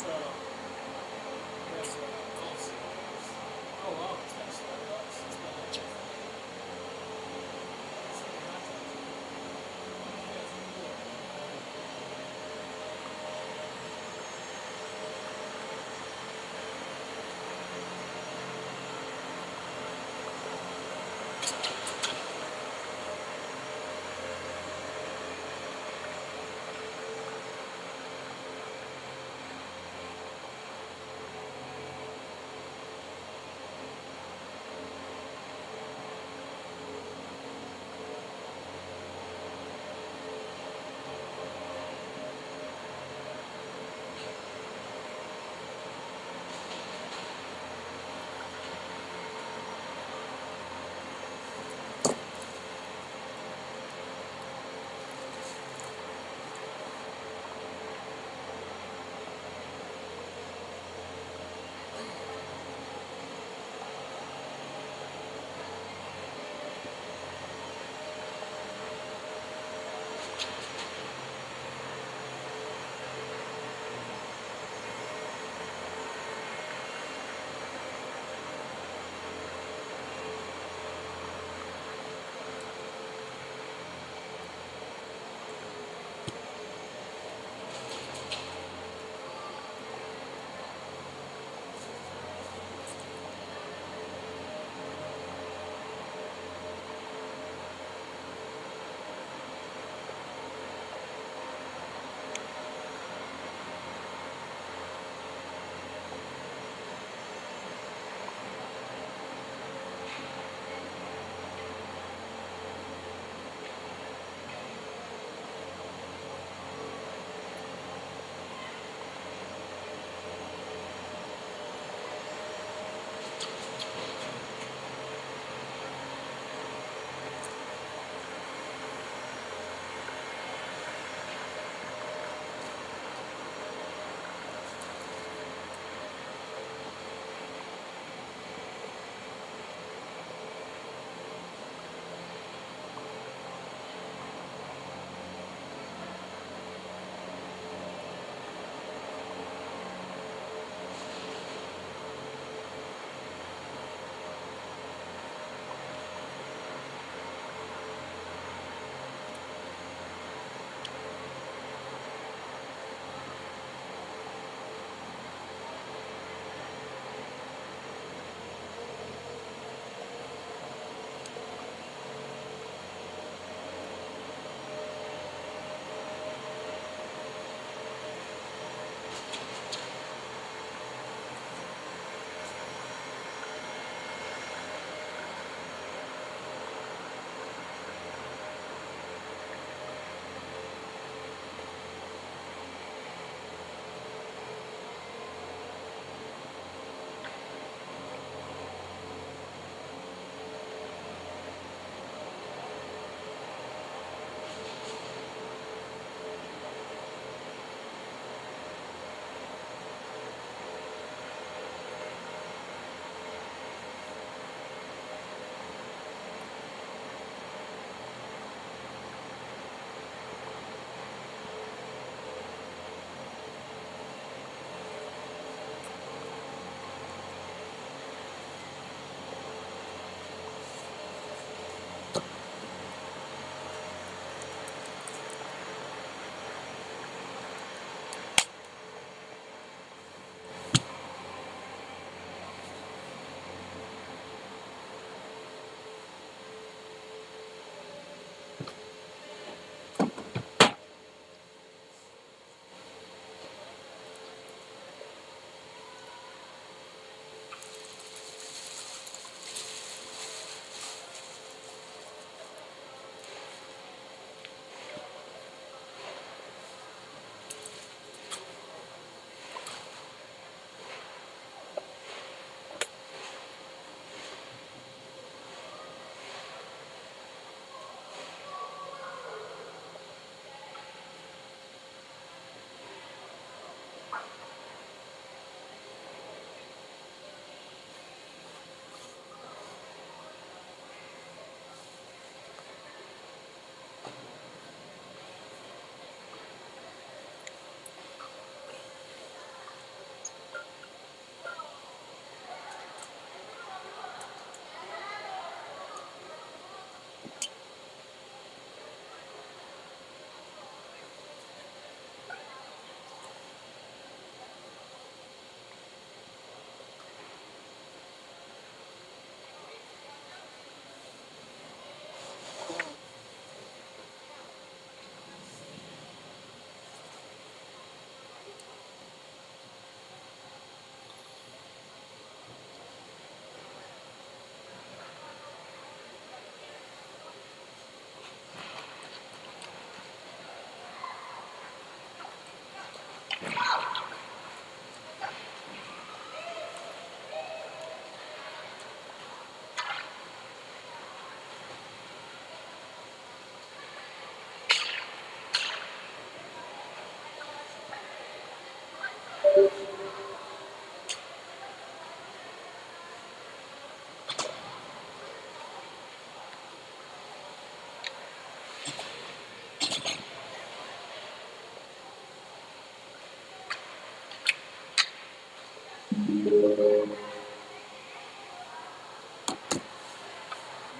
Oh wow, it's got startups. It's got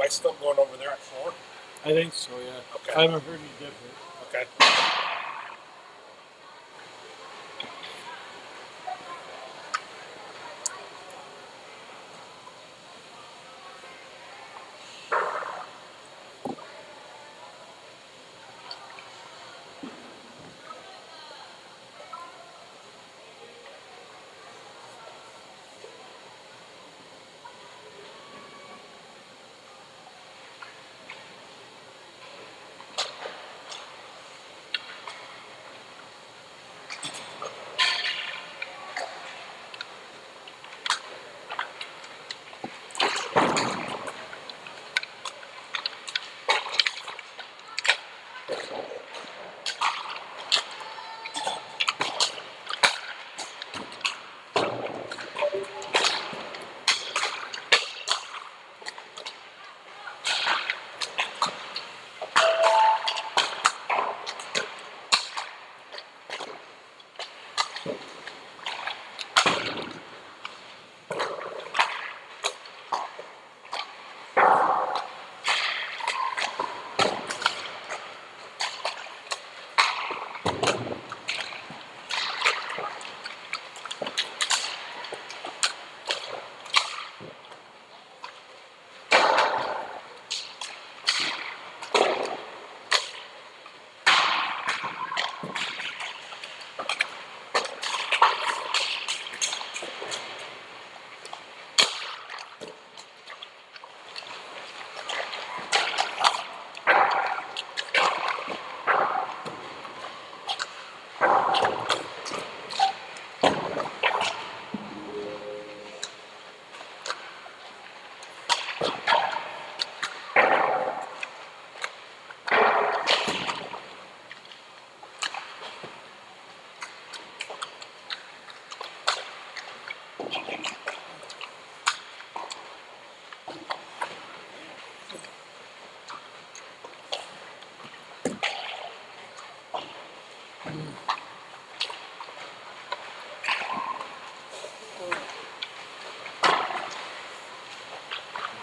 I still going over there at 4? I think so, yeah. Okay. I haven't heard any different. Okay.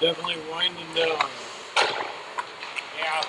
Definitely winding down. Yeah.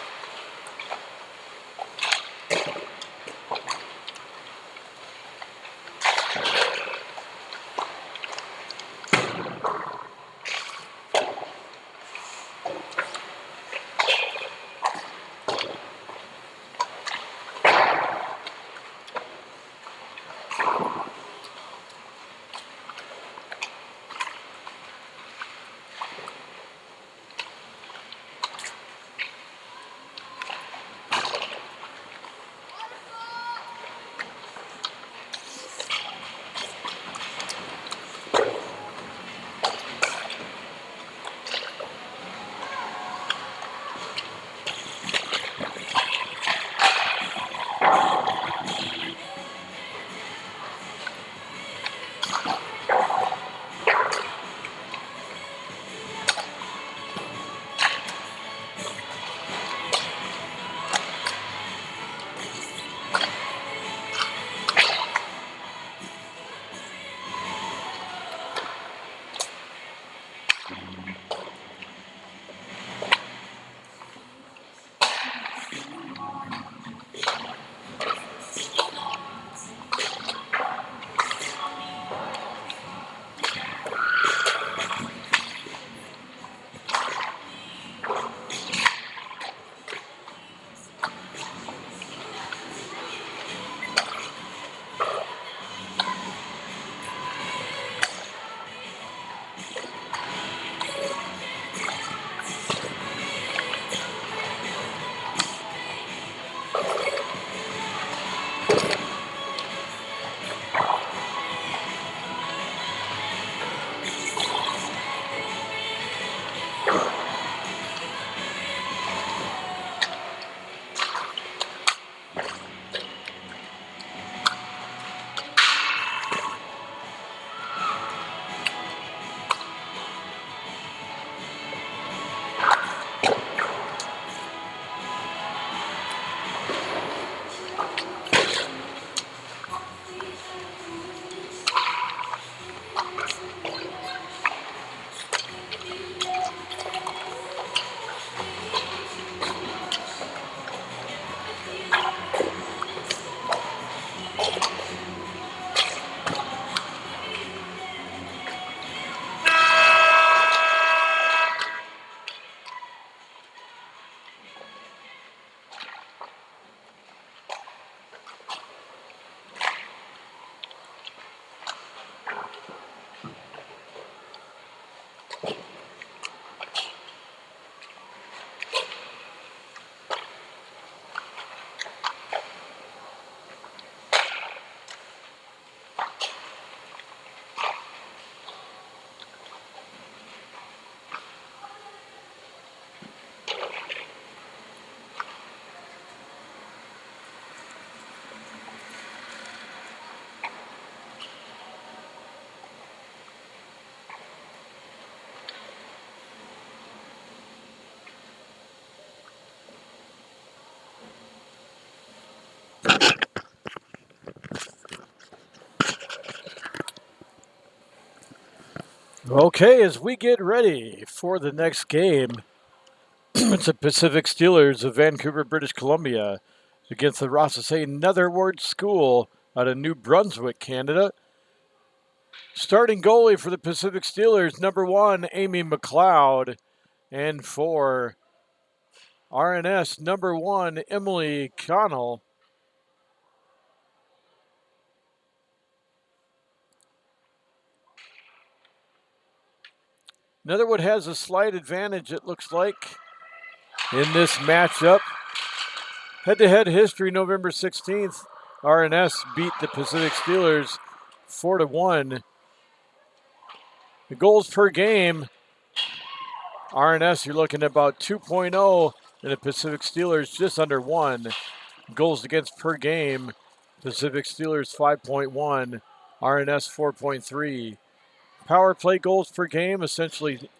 Okay, as we get ready for the next game, it's the Pacific Steelers of Vancouver, British Columbia against the Rothsay Netherward School out of New Brunswick, Canada. Starting goalie for the Pacific Steelers, number 1, Amy McLeod. And for RNS, number 1, Emily Connell. Netherwood has a slight advantage, it looks like, in this matchup. Head-to-head history, November 16th, RNS beat the Pacific Steelers 4-1. The goals per game, RNS, you're looking at about 2.0, and the Pacific Steelers just under 1. Goals against per game, Pacific Steelers 5.1, RNS 4.3. Power play goals per game, essentially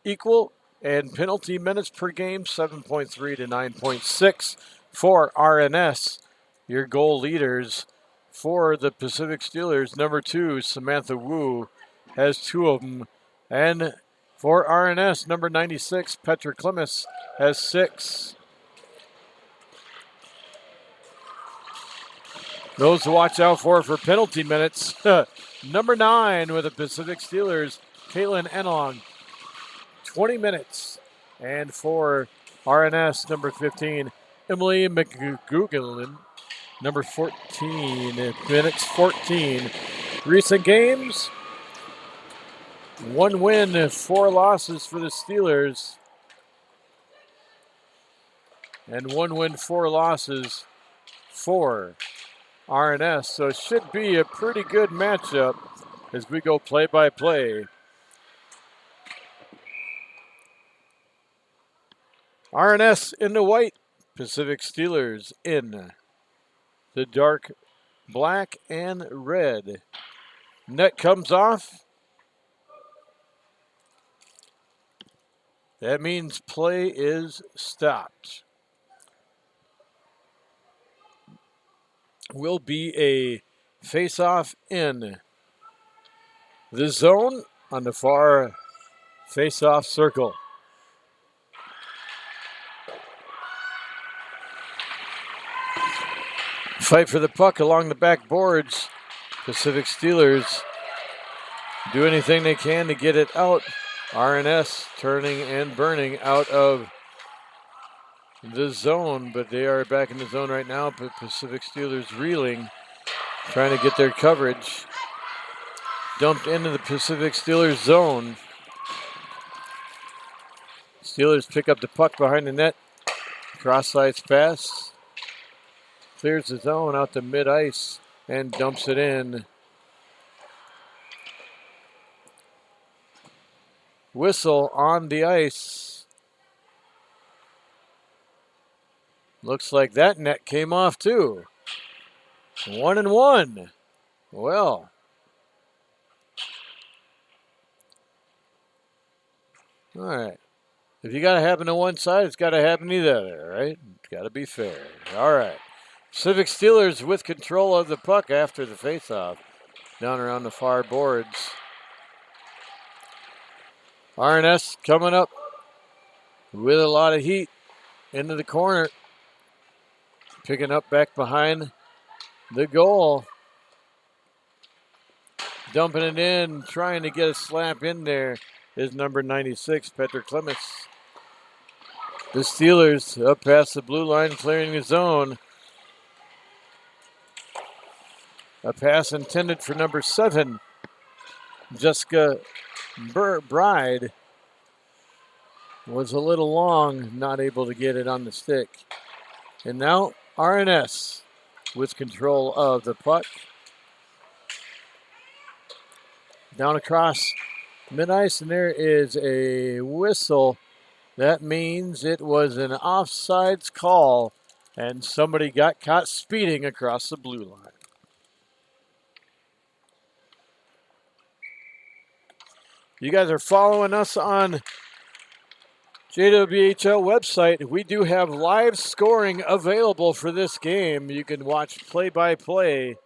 equal, and penalty minutes per game, 7.3 to 9.6 for RNS. Your goal leaders for the Pacific Steelers, number 2, Samantha Wu, has 2 of them. And for RNS, number 96, Petra Clemens, has 6. Those to watch out for penalty minutes. Number 9 with the Pacific Steelers, Caitlin Enlong, 20 minutes. And for RNS, number 15, Emily McGugan, number 14, minutes 14. Recent games, 1 win, 4 losses for the Steelers. And 1 win, 4 losses for RNS. So it should be a pretty good matchup as we go play by play. RNS in the white, Pacific Steelers in the dark black and red. Net comes off. That means play is stopped. Will be a face-off in the zone on the far face-off circle. Fight for the puck along the back boards. Pacific Steelers do anything they can to get it out. RNS turning and burning out of the zone, but they are back in the zone right now. But Pacific Steelers reeling, trying to get their coverage. Dumped into the Pacific Steelers zone. Steelers pick up the puck behind the net. Cross-sides pass. Clears the zone out to mid-ice and dumps it in. Whistle on the ice. Looks like that net came off too. 1-1. Well. All right. If you got to happen to one side, it's got to happen to the other, right? It's got to be fair. All right. Pacific Steelers with control of the puck after the faceoff. Down around the far boards. RNS coming up with a lot of heat into the corner. Picking up back behind the goal. Dumping it in, trying to get a slap in there is number 96, Petra Clemens. The Steelers up past the blue line, clearing the zone. A pass intended for number 7, Jessica Bride. Was a little long, not able to get it on the stick. And now RNS with control of the puck. Down across mid-ice, and there is a whistle. That means it was an offsides call, and somebody got caught speeding across the blue line. You guys are following us on JWHL website. We do have live scoring available for this game. You can watch play-by-play.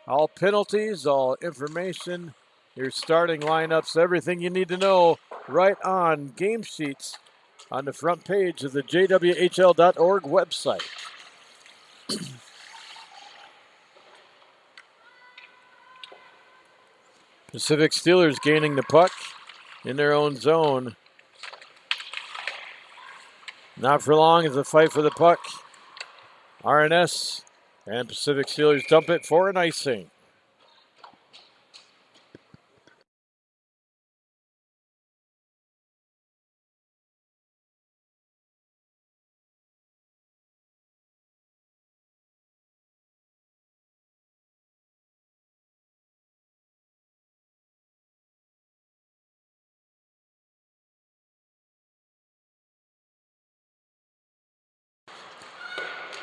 All penalties, all information your starting lineups, everything you need to know right on game sheets on the front page of the JWHL.org website. Pacific Steelers gaining the puck in their own zone. Not for long as a fight for the puck. RNS and Pacific Steelers dump it for an icing.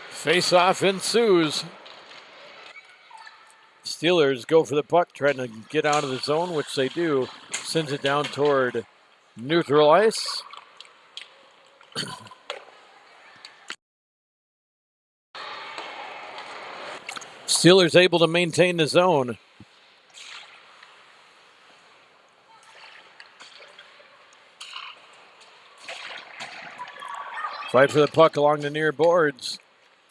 Face-off ensues. Steelers go for the puck, trying to get out of the zone, which they do. Sends it down toward neutral ice. Steelers able to maintain the zone. Fight for the puck along the near boards.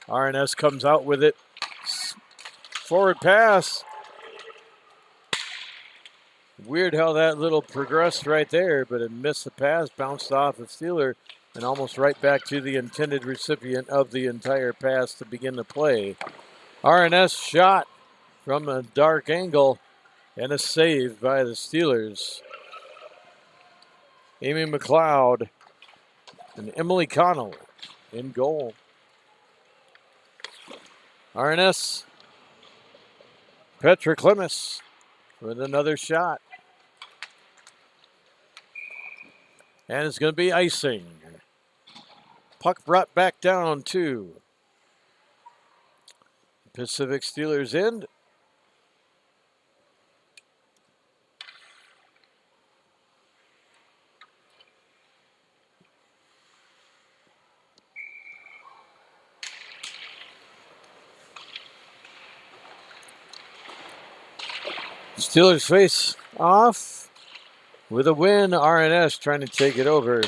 RNS comes out with it. Forward pass. Weird how that little progressed right there, but it missed the pass, bounced off the Steeler, and almost right back to the intended recipient of the entire pass to begin the play. RNS shot from a dark angle and a save by the Steelers. Amy McLeod and Emily Connell in goal. RNS, Petra Clemis with another shot. And it's going to be icing. Puck brought back down to Pacific Steelers end. Steelers face off with a win. RNS trying to take it over.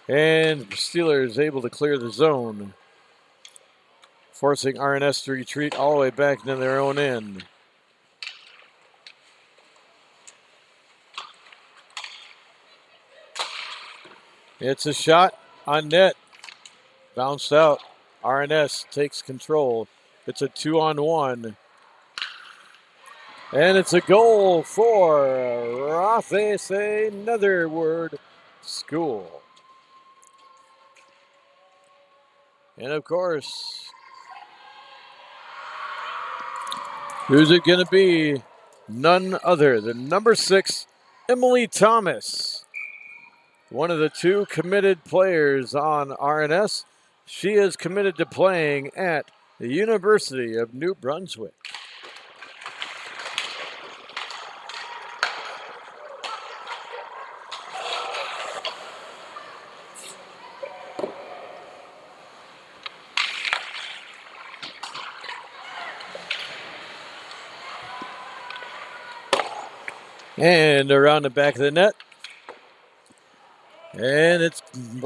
And Steelers able to clear the zone, forcing RNS to retreat all the way back into their own end. It's a shot on net. Bounced out. RNS takes control. It's a 2-on-1. And it's a goal for Rothe Say Another Word School. And of course, who's it going to be? None other than number 6, Emily Thomas. One of the 2 committed players on RNS. She is committed to playing at the University of New Brunswick. And around the back of the net. And it's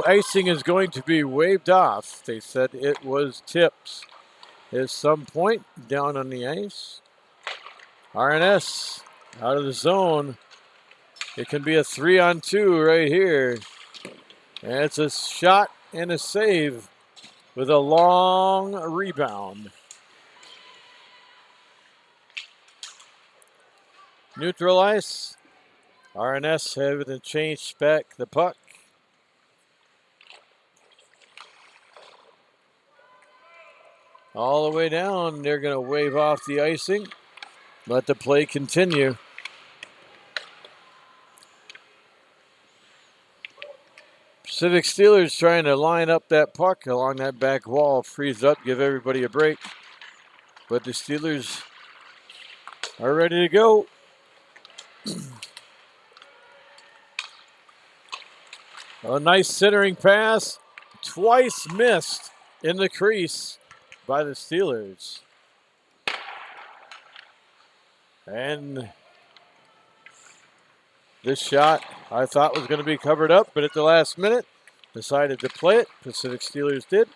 icing is going to be waved off. They said it was tipped at some point down on the ice. RNS out of the zone. It can be a 3-on-2 right here. And it's a shot and a save with a long rebound. Neutral ice. RNS having to change back the puck. All the way down, they're going to wave off the icing. Let the play continue. Pacific Steelers trying to line up that puck along that back wall, freeze up, give everybody a break. But the Steelers are ready to go. A nice centering pass, twice missed in the crease by the Steelers. And This shot I thought was going to be covered up, but at the last minute decided to play it. Pacific Steelers did.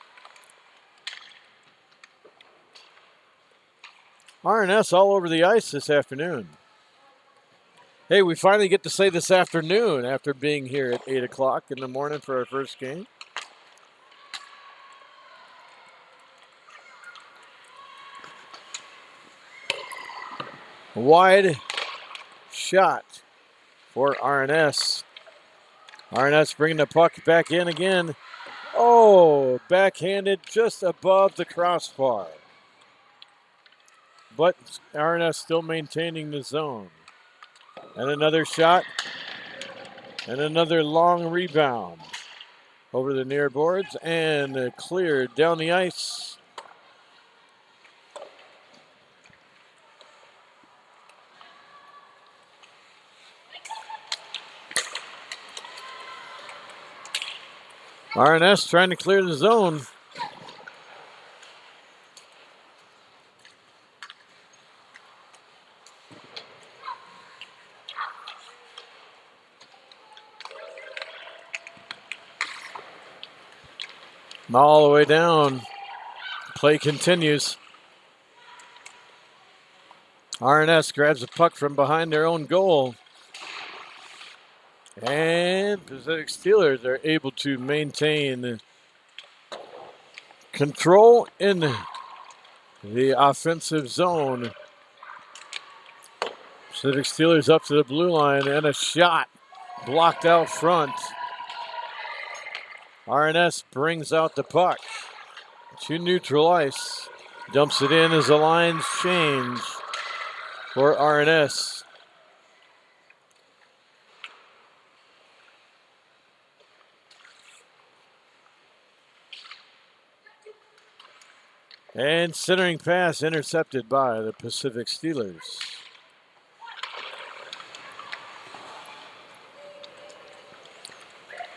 RNS all over the ice this afternoon. Hey, we finally get to say this afternoon after being here at 8 o'clock in the morning for our first game. Wide shot for RNS. RNS bringing the puck back in again. Oh, backhanded just above the crossbar. But RNS still maintaining the zone. And another shot. And another long rebound over the near boards and cleared down the ice. RNS trying to clear the zone. All the way down. Play continues. RNS grabs the puck from behind their own goal. And Pacific Steelers are able to maintain control in the offensive zone. Pacific Steelers up to the blue line and a shot blocked out front. RNS brings out the puck to neutral ice. Dumps it in as the lines change for RNS. And centering pass intercepted by the Pacific Steelers.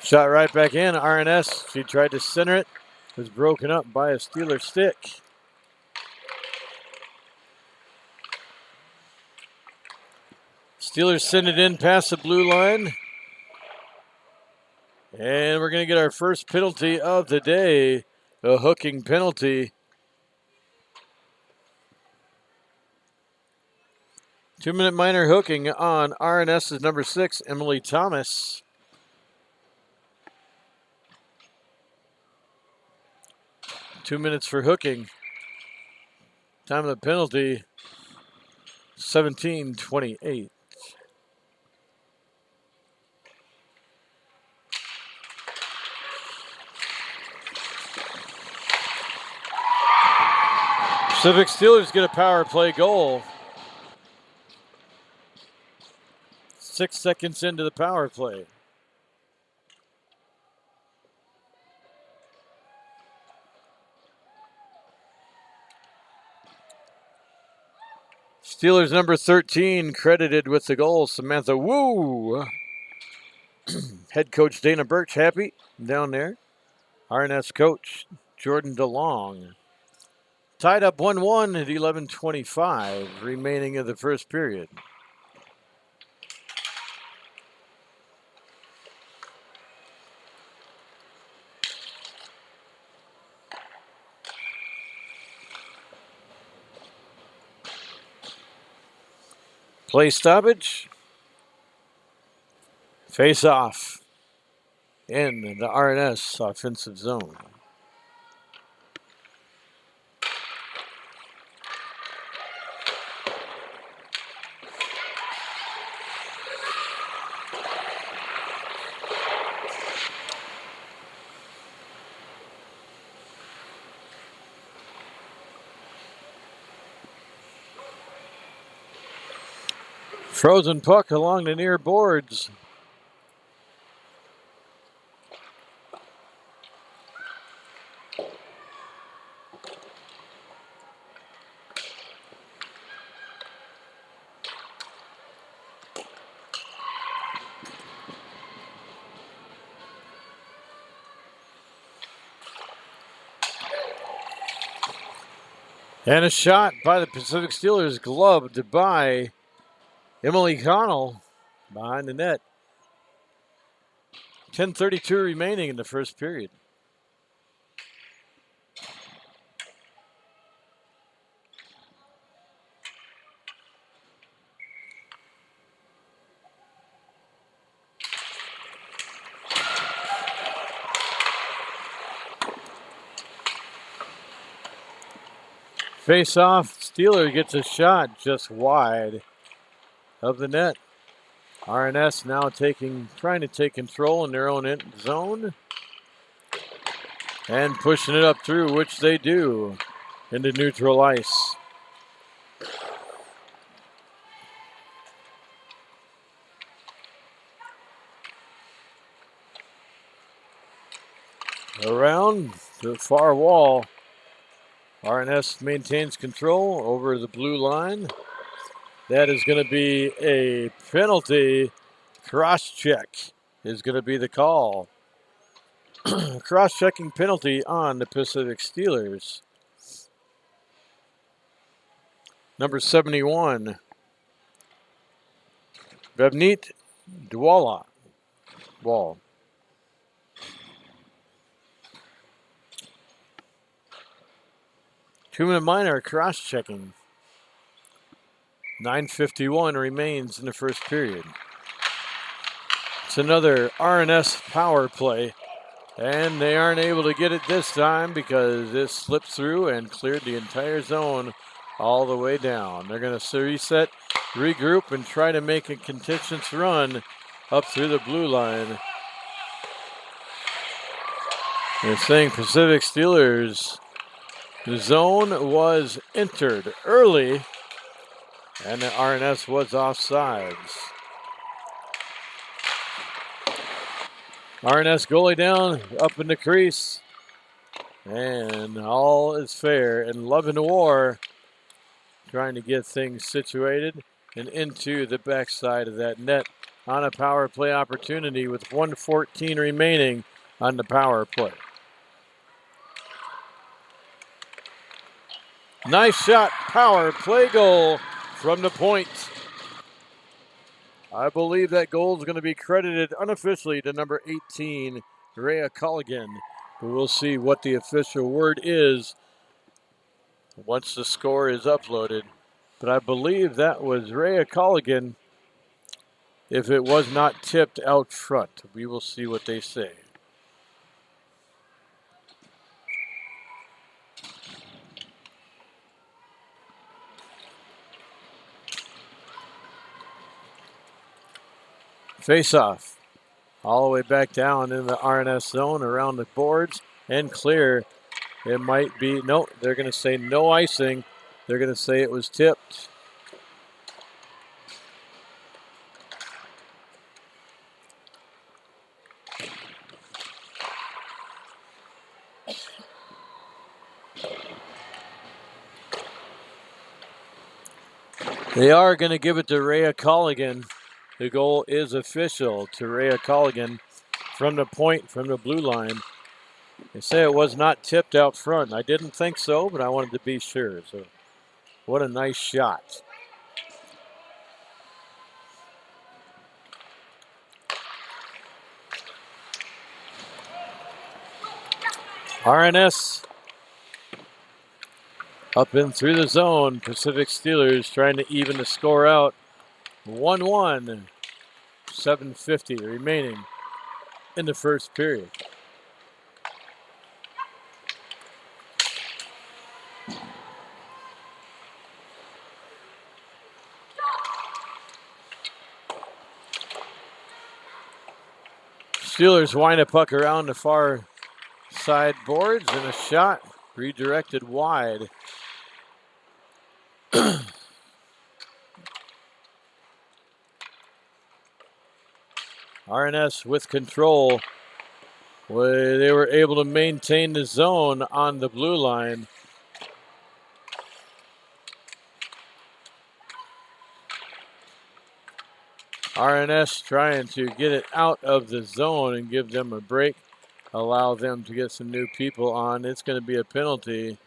Shot right back in. RNS, she tried to center it. Was broken up by a Steeler stick. Steelers send it in past the blue line. And we're going to get our first penalty of the day, a hooking penalty. 2-minute minor hooking on RNS's number 6, Emily Thomas. Two minutes for hooking. Time of the penalty, 17:28. Pacific Steelers get a power play goal. 6 seconds into the power play. Steelers number 13 credited with the goal, Samantha Wu. Head coach Dana Birch happy down there. RNS coach Jordan DeLong. Tied up 1-1 at 11:25 remaining of the first period. Play stoppage. Face off in the RNS offensive zone. Frozen puck along the near boards. And a shot by the Pacific Steelers, gloved by Emily Connell, behind the net. 10:32 remaining in the first period. Face off, Steeler gets a shot just wide of the net. RNS now trying to take control in their own end zone and pushing it up through, which they do, into neutral ice. Around to the far wall. RNS maintains control over the blue line. That is going to be a penalty. Cross-check is going to be the call. Cross-checking penalty on the Pacific Steelers. Number 71, Bevneet Dwala. Wall. Two-minute minor cross-checking. 9:51 remains in the first period. It's another RNS power play, and they aren't able to get it this time because it slipped through and cleared the entire zone all the way down. They're going to reset, regroup, and try to make a continuous run up through the blue line. They're saying Pacific Steelers, the zone was entered early, and the RNS was offsides. RNS goalie down, up in the crease, and all is fair. And Love in the War trying to get things situated and into the backside of that net on a power play opportunity with 1:14 remaining on the power play. Nice shot, power play goal from the point. I believe that goal is going to be credited unofficially to number 18, Rhea Culligan. But we'll see what the official word is once the score is uploaded. But I believe that was Rhea Culligan if it was not tipped out front. We will see what they say. Face off. All the way back down in the RNS zone around the boards and clear. It might be, no, they're going to say no icing. They're going to say it was tipped. They are going to give it to Rhea Culligan. The goal is official to Rhea Culligan from the point, from the blue line. They say it was not tipped out front. I didn't think so, but I wanted to be sure. So, what a nice shot. RNS up and through the zone. Pacific Steelers trying to even the score out. 1-1. 7:50 remaining in the first period. Steelers wind a puck around the far side boards and a shot redirected wide. RNS with control. They were able to maintain the zone on the blue line. RNS trying to get it out of the zone and give them a break, allow them to get some new people on. It's going to be a penalty.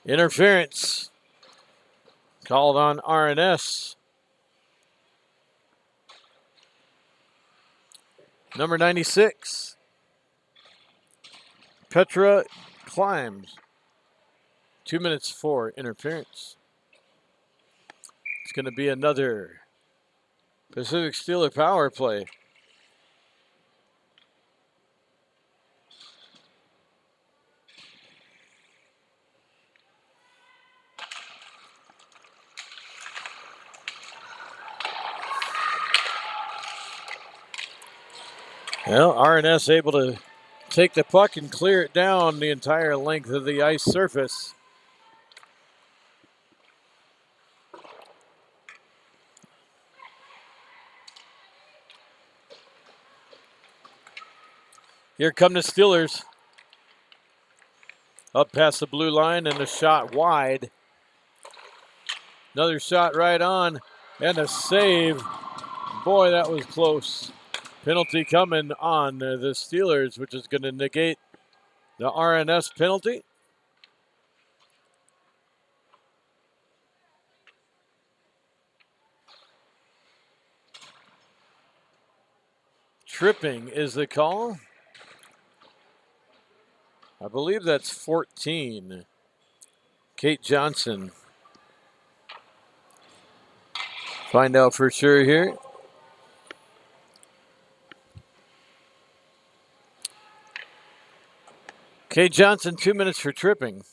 Interference called on RNS. Number 96, Petra climbs. 2 minutes for interference. It's going to be another Pacific Steeler power play. Well, RNS able to take the puck and clear it down the entire length of the ice surface. Here come the Steelers. Up past the blue line and a shot wide. Another shot right on and a save. Boy, that was close. Penalty coming on the Steelers, which is going to negate the RNS penalty. Tripping is the call. I believe that's 14. Kate Johnson. Find out for sure here. Kate Johnson, 2 minutes for tripping.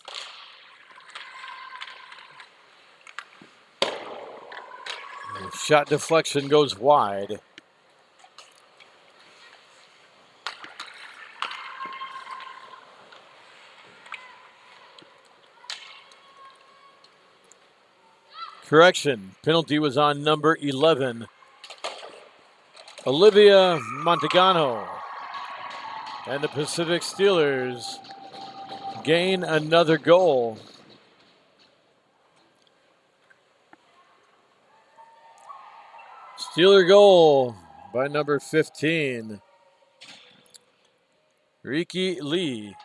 Shot deflection goes wide. Correction, penalty was on number 11, Olivia Montagano. And the Pacific Steelers gain another goal. Steeler goal by number 15, Riki Lee.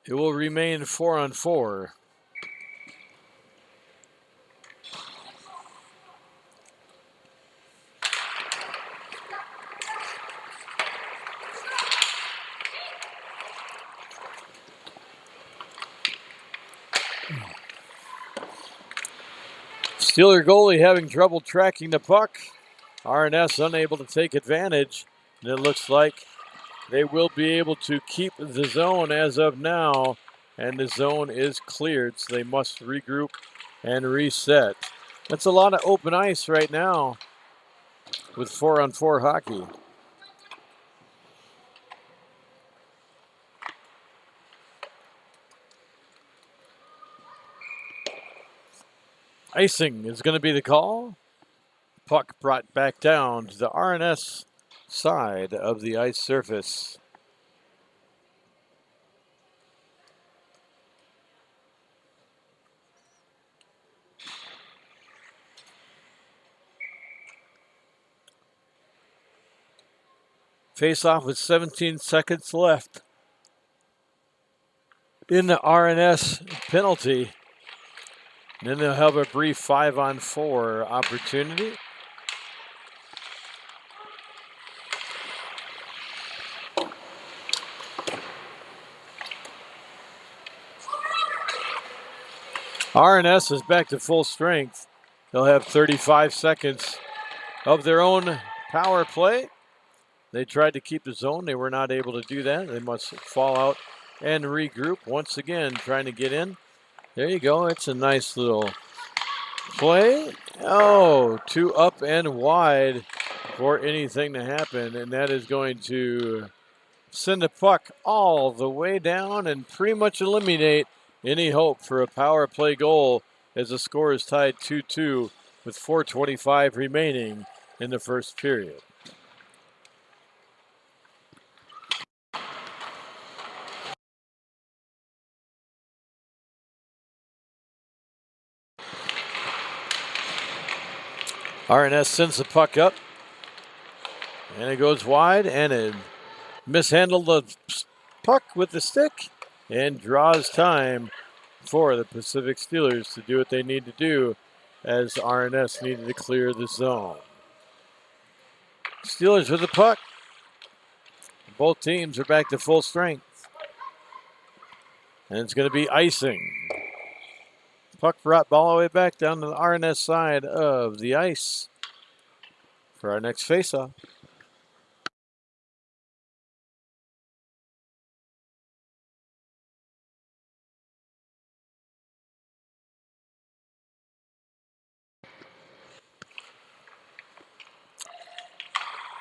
It will remain 4-on-4. Steeler goalie having trouble tracking the puck. RNS unable to take advantage. And it looks like they will be able to keep the zone as of now. And the zone is cleared, so they must regroup and reset. That's a lot of open ice right now with 4-on-4 hockey. Icing is going to be the call. Puck brought back down to the RNS side of the ice surface. Face off with 17 seconds left in the RNS penalty. And then they'll have a brief 5-on-4 opportunity. RNS is back to full strength. They'll have 35 seconds of their own power play. They tried to keep the zone. They were not able to do that. They must fall out and regroup. Once again, trying to get in. There you go. It's a nice little play. Oh, two up and wide for anything to happen. And that is going to send the puck all the way down and pretty much eliminate any hope for a power play goal as the score is tied 2-2 with 4:25 remaining in the first period. RNS sends the puck up, and it goes wide, and it mishandled the puck with the stick and draws time for the Pacific Steelers to do what they need to do as RNS needed to clear the zone. Steelers with the puck. Both teams are back to full strength. And it's going to be icing. Puck brought all the way back down to the RNS side of the ice for our next faceoff.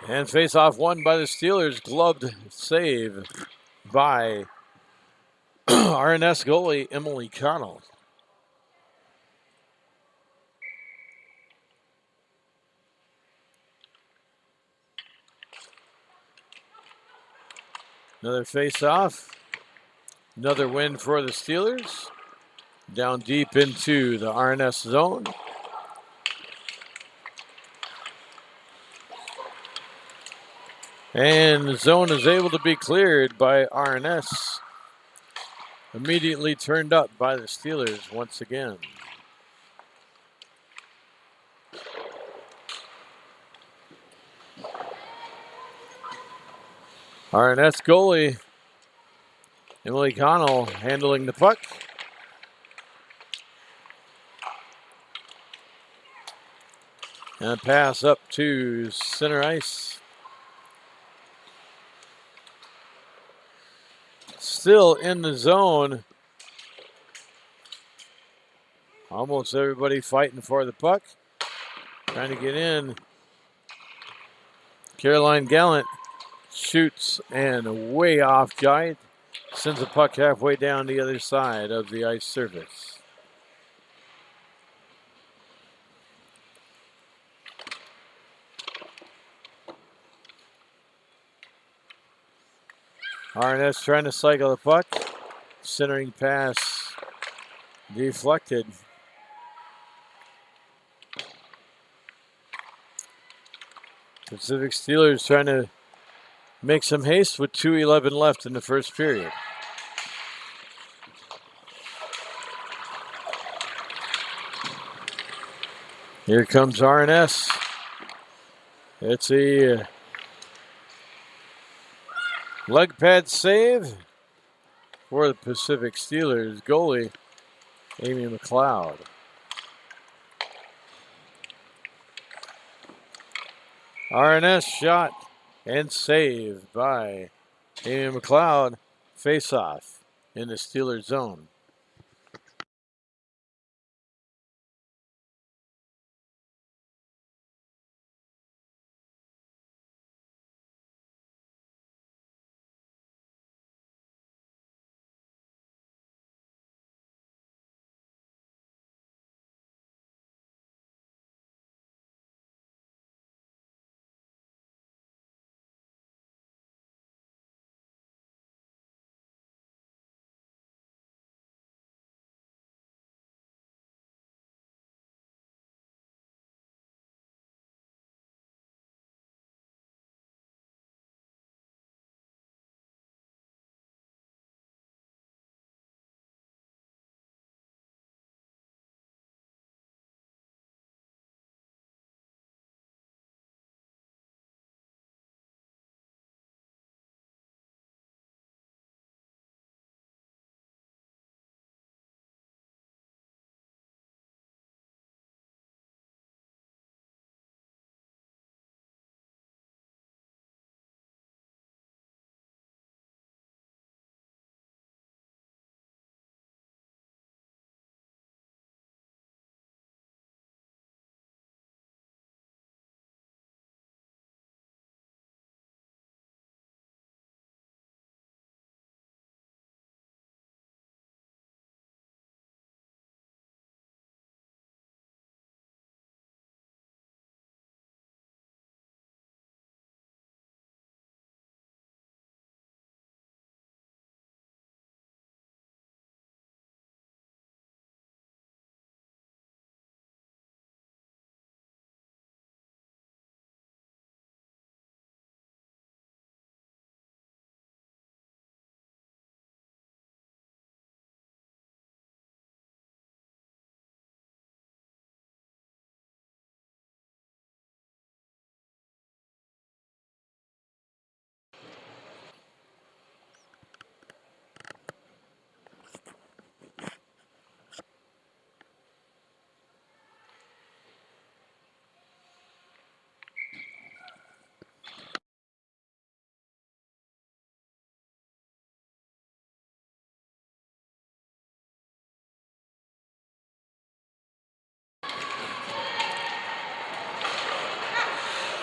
And faceoff won by the Steelers. Gloved save by RNS goalie Emily Connell. Another faceoff. Another win for the Steelers. Down deep into the RNS zone. And the zone is able to be cleared by RNS. Immediately turned up by the Steelers once again. RNS goalie Emily Connell handling the puck. And a pass up to center ice. Still in the zone. Almost everybody fighting for the puck. Trying to get in. Caroline Gallant shoots and way off guide. Sends the puck halfway down the other side of the ice surface. RNS trying to cycle the puck. Centering pass deflected. Pacific Steelers trying to make some haste with 2:11 left in the first period. Here comes RNS. It's a leg pad save for the Pacific Steelers goalie, Amy McLeod. RNS shot and save by Amy McLeod. Face off in the Steelers zone.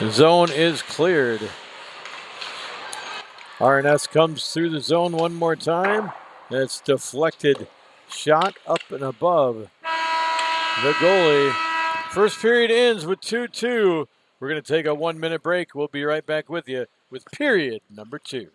The zone is cleared. RNS comes through the zone one more time. It's deflected shot up and above the goalie. First period ends with 2-2. We're going to take a 1 minute break. We'll be right back with you with period number 2.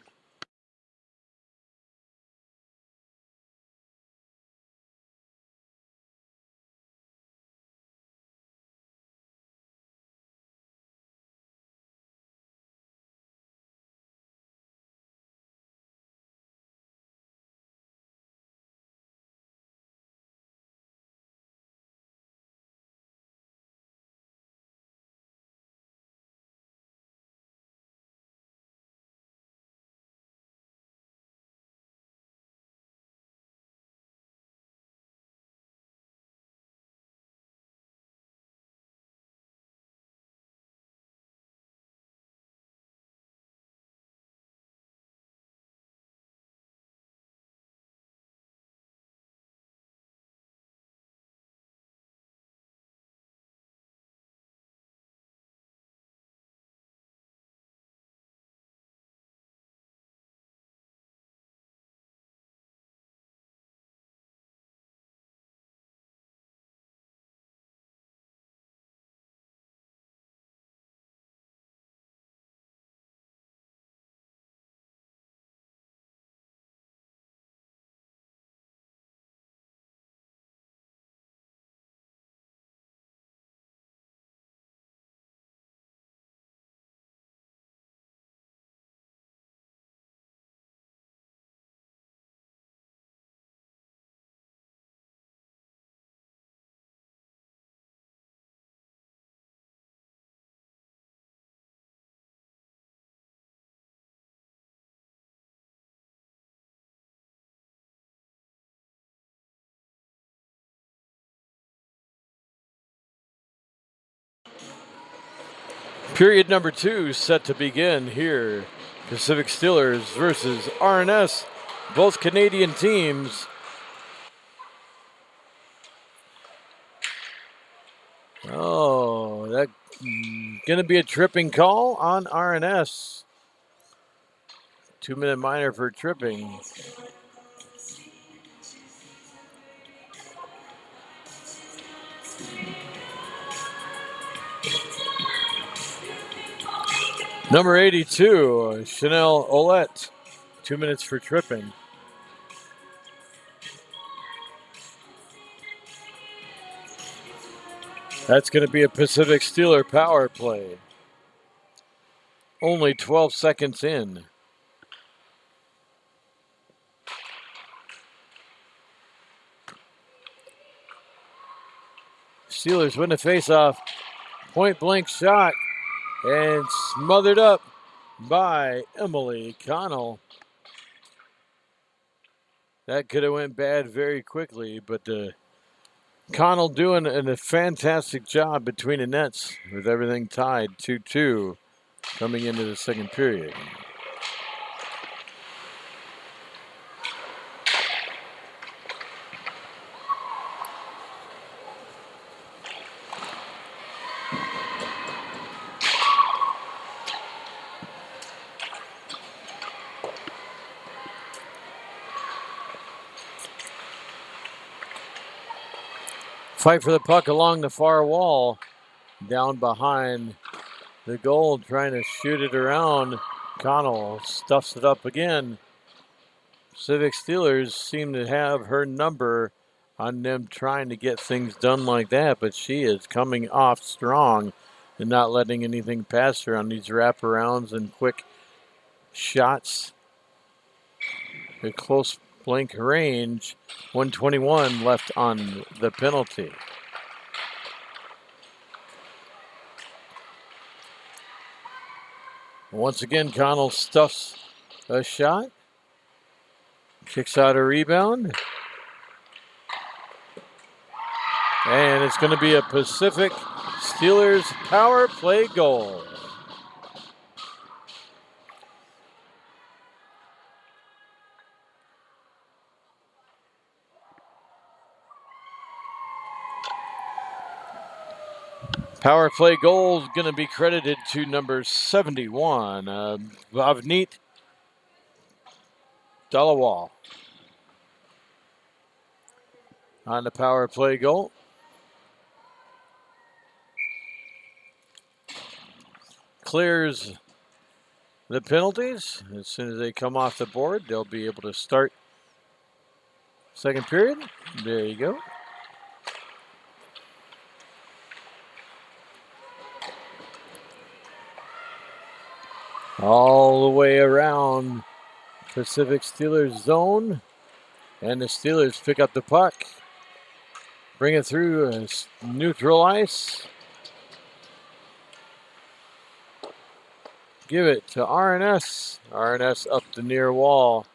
Period number 2 set to begin here. Pacific Steelers versus RNS, both Canadian teams. Oh, that's going to be a tripping call on RNS. 2-minute minor for tripping. Number 82, Chanel Olette. 2 minutes for tripping. That's going to be a Pacific Steeler power play. Only 12 seconds in. Steelers win the faceoff. Point blank shot and smothered up by Emily Connell. That could have went bad very quickly, but Connell doing a fantastic job between the nets with everything tied 2-2 coming into the second period. Fight for the puck along the far wall, down behind the goal, trying to shoot it around. Connell stuffs it up again. Pacific Steelers seem to have her number on them trying to get things done like that, but she is coming off strong and not letting anything pass her on these wraparounds and quick shots at close blank range. 1:21 left on the penalty. Once again, Connell stuffs a shot. Kicks out a rebound. And it's going to be a Pacific Steelers power play goal. Power play goal is going to be credited to number 71, Bhavneet Dalawal. On the power play goal. Clears the penalties. As soon as they come off the board, they'll be able to start second period. There you go. All the way around Pacific Steelers zone. And the Steelers pick up the puck. Bring it through neutral ice. Give it to RNS. RNS up the near wall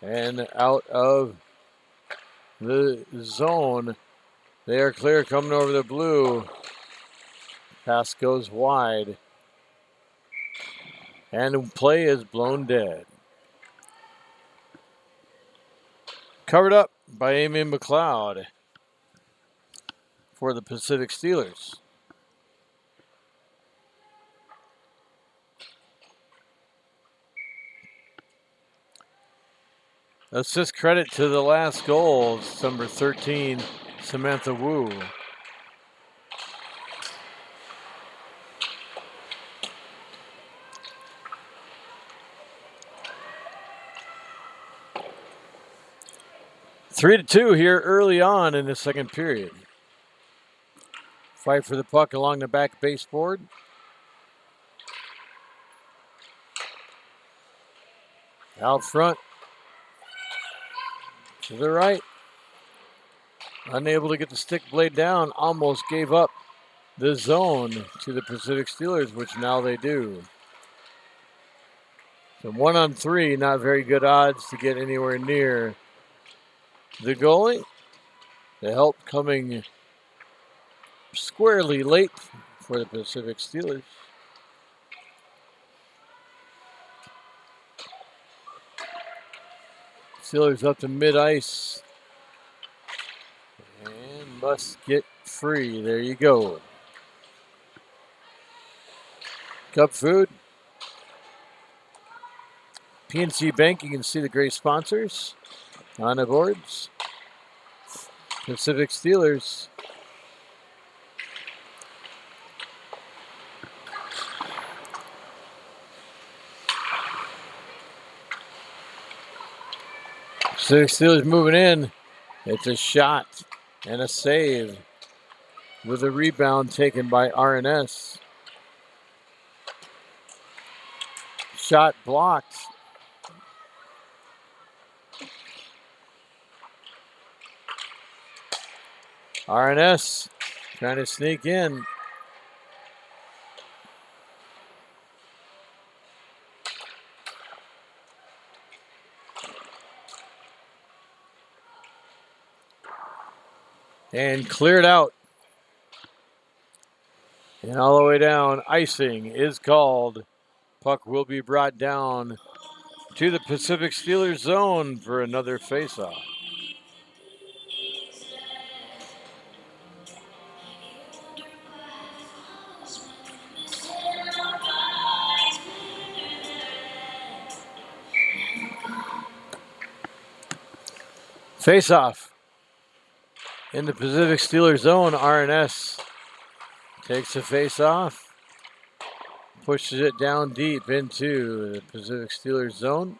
and out of the zone. They are clear coming over the blue. Pass goes wide. And play is blown dead. Covered up by Amy McLeod for the Pacific Steelers. Assist credit to the last goal, number 13, Samantha Wu. Three to two here early on in the second period. Fight for the puck along the back baseboard. Out front. To the right. Unable to get the stick blade down. Almost gave up the zone to the Pacific Steelers, which now they do. So 1-on-3, not very good odds to get anywhere near the goalie. The help coming squarely late for the Pacific Steelers. Steelers up to mid-ice. And must get free. There you go. Cup food. PNC Bank, you can see the great sponsors on the boards. Pacific Steelers. Pacific Steelers moving in. It's a shot and a save with a rebound taken by RNS. Shot blocked. RNS trying to sneak in. And cleared out. And all the way down, icing is called. Puck will be brought down to the Pacific Steelers zone for another faceoff. Face-off in the Pacific Steelers zone. RNS takes the face-off, pushes it down deep into the Pacific Steelers zone.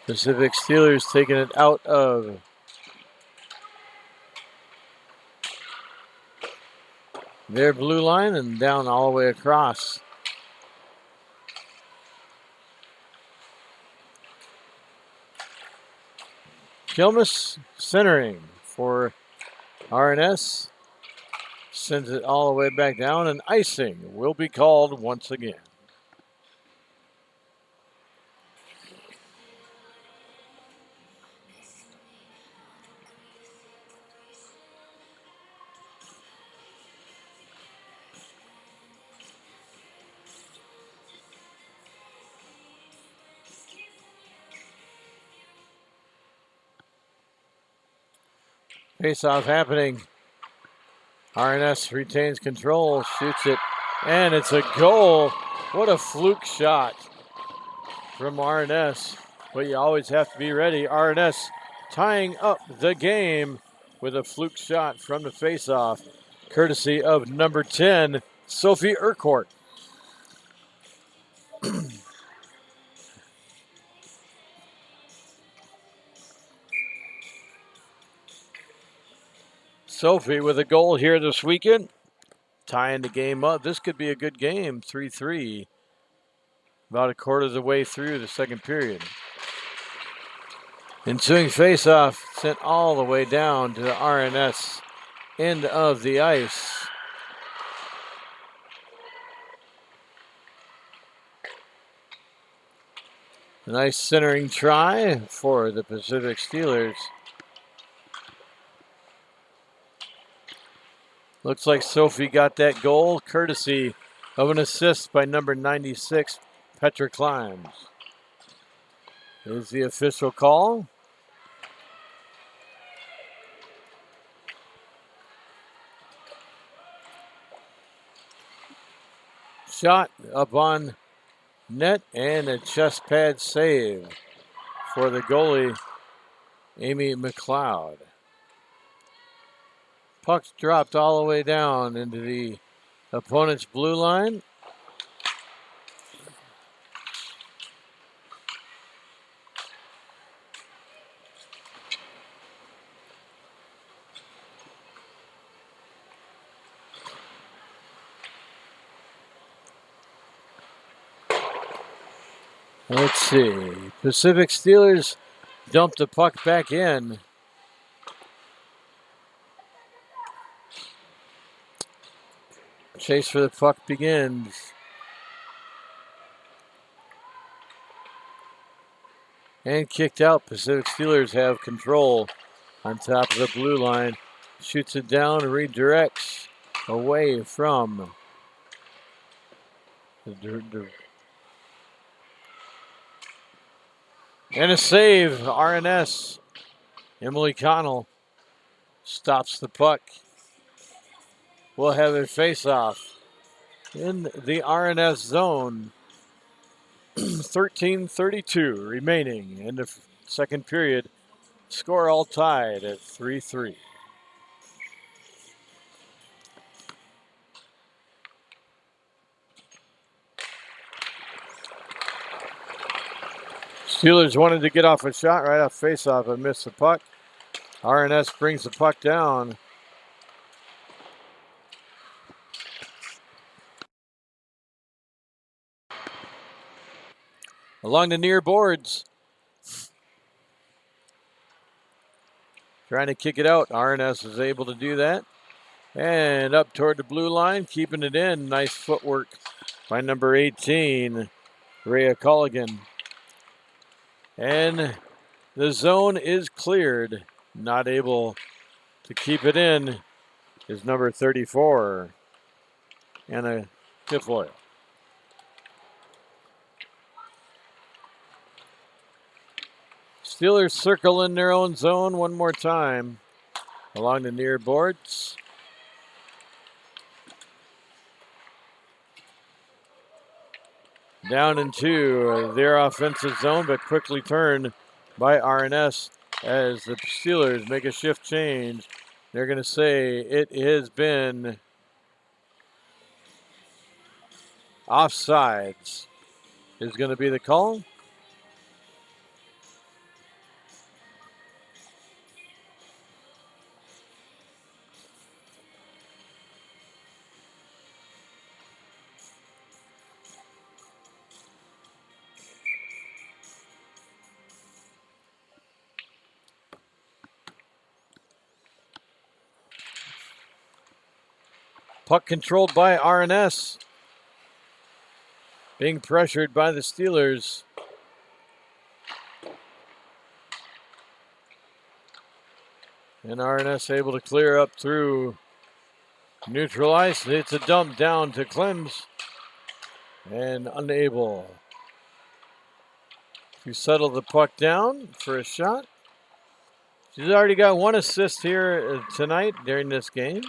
Pacific Steelers taking it out of their blue line and down all the way across. Kilmus centering for RNS. Sends it all the way back down, and icing will be called once again. Face-off happening. RNS retains control, shoots it, and it's a goal. What a fluke shot from RNS. But you always have to be ready. RNS tying up the game with a fluke shot from the face-off, courtesy of number 10, Sophie Urquhart. Sophie with a goal here this weekend, tying the game up. This could be a good game, 3-3. About a quarter of the way through the second period. Ensuing face-off sent all the way down to the RNS end of the ice. A nice centering try for the Pacific Steelers. Looks like Sophie got that goal courtesy of an assist by number 96, Petra Climbs. Here's the official call. Shot up on net and a chest pad save for the goalie, Amy McLeod. Puck's dropped all the way down into the opponent's blue line. Let's see. Pacific Steelers dump the puck back in. Chase for the puck begins. And kicked out. Pacific Steelers have control on top of the blue line. Shoots it down, redirects away from the and a save, RNS. Emily Connell stops the puck. We'll have a face-off in the RNS zone. 13:32 remaining in the second period. Score all tied at 3-3. Steelers wanted to get off a shot right off face-off and missed the puck. RNS brings the puck down. Along the near boards. Trying to kick it out. RNS is able to do that. And up toward the blue line, keeping it in. Nice footwork by number 18, Rhea Colligan. And the zone is cleared. Not able to keep it in is number 34, Anna Tifoil. Steelers circle in their own zone one more time along the near boards. Down into their offensive zone, but quickly turned by RNS as the Steelers make a shift change. They're going to say it has been offsides is going to be the call. Puck controlled by RNS. Being pressured by the Steelers. And RNS able to clear up through neutral ice. It's a dump down to Clems. And unable to settle the puck down for a shot. She's already got 1 assist here tonight during this game.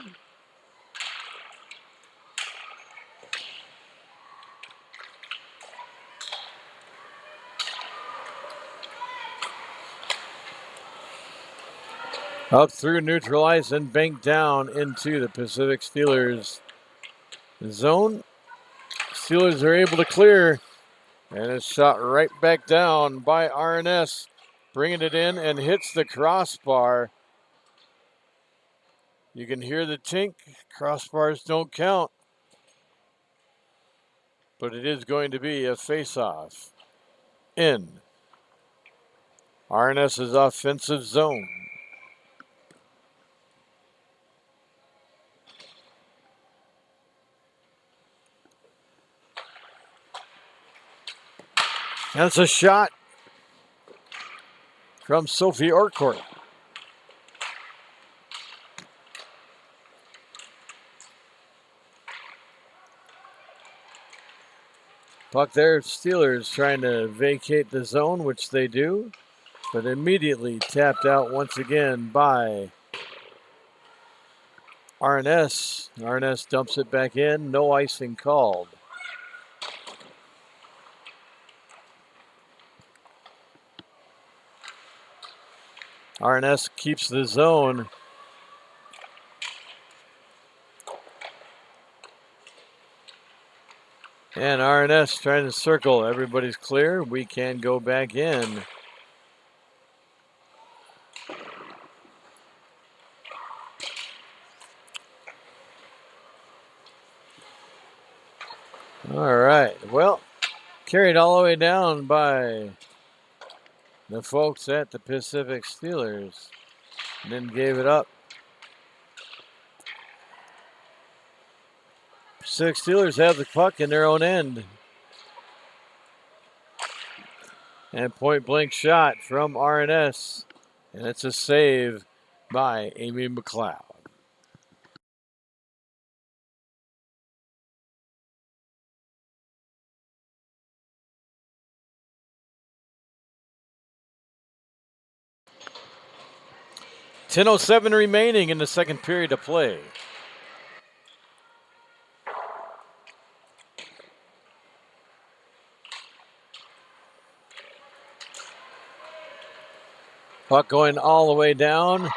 Up through neutralized and banked down into the Pacific Steelers zone. Steelers are able to clear, and it's shot right back down by RNS, bringing it in and hits the crossbar. You can hear the tink. Crossbars don't count, but it is going to be a face-off in RNS's offensive zone. That's a shot from Sophie Orcourt. Puck there, Steelers trying to vacate the zone, which they do, but immediately tapped out once again by RNS. RNS dumps it back in, no icing called. RNS keeps the zone. And RNS trying to circle. Everybody's clear. We can go back in. All right. Well, carried all the way down by the folks at the Pacific Steelers. And then gave it up. Pacific Steelers have the puck in their own end. And point blank shot from RNS. And it's a save by Amy McLeod. .10:07 remaining in the second period of play. Puck going all the way down.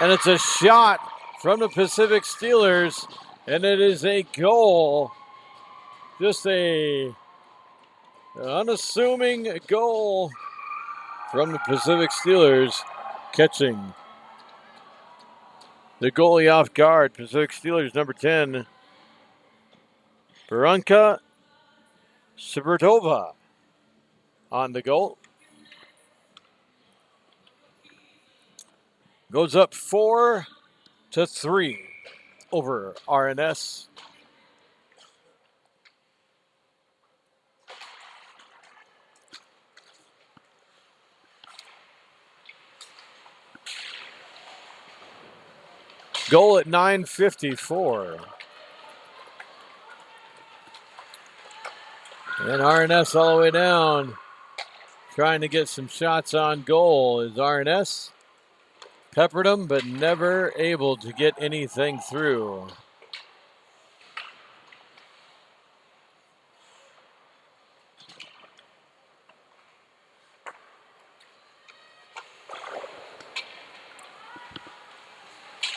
And it's a shot from the Pacific Steelers. And it is a goal. Just a unassuming goal from the Pacific Steelers, catching the goalie off guard. Pacific Steelers number 10, Veronika Svertova on the goal. Goes up 4-3 over RNS. Goal at 9:54. And RNS all the way down, trying to get some shots on goal is RNS. Peppered them, but never able to get anything through.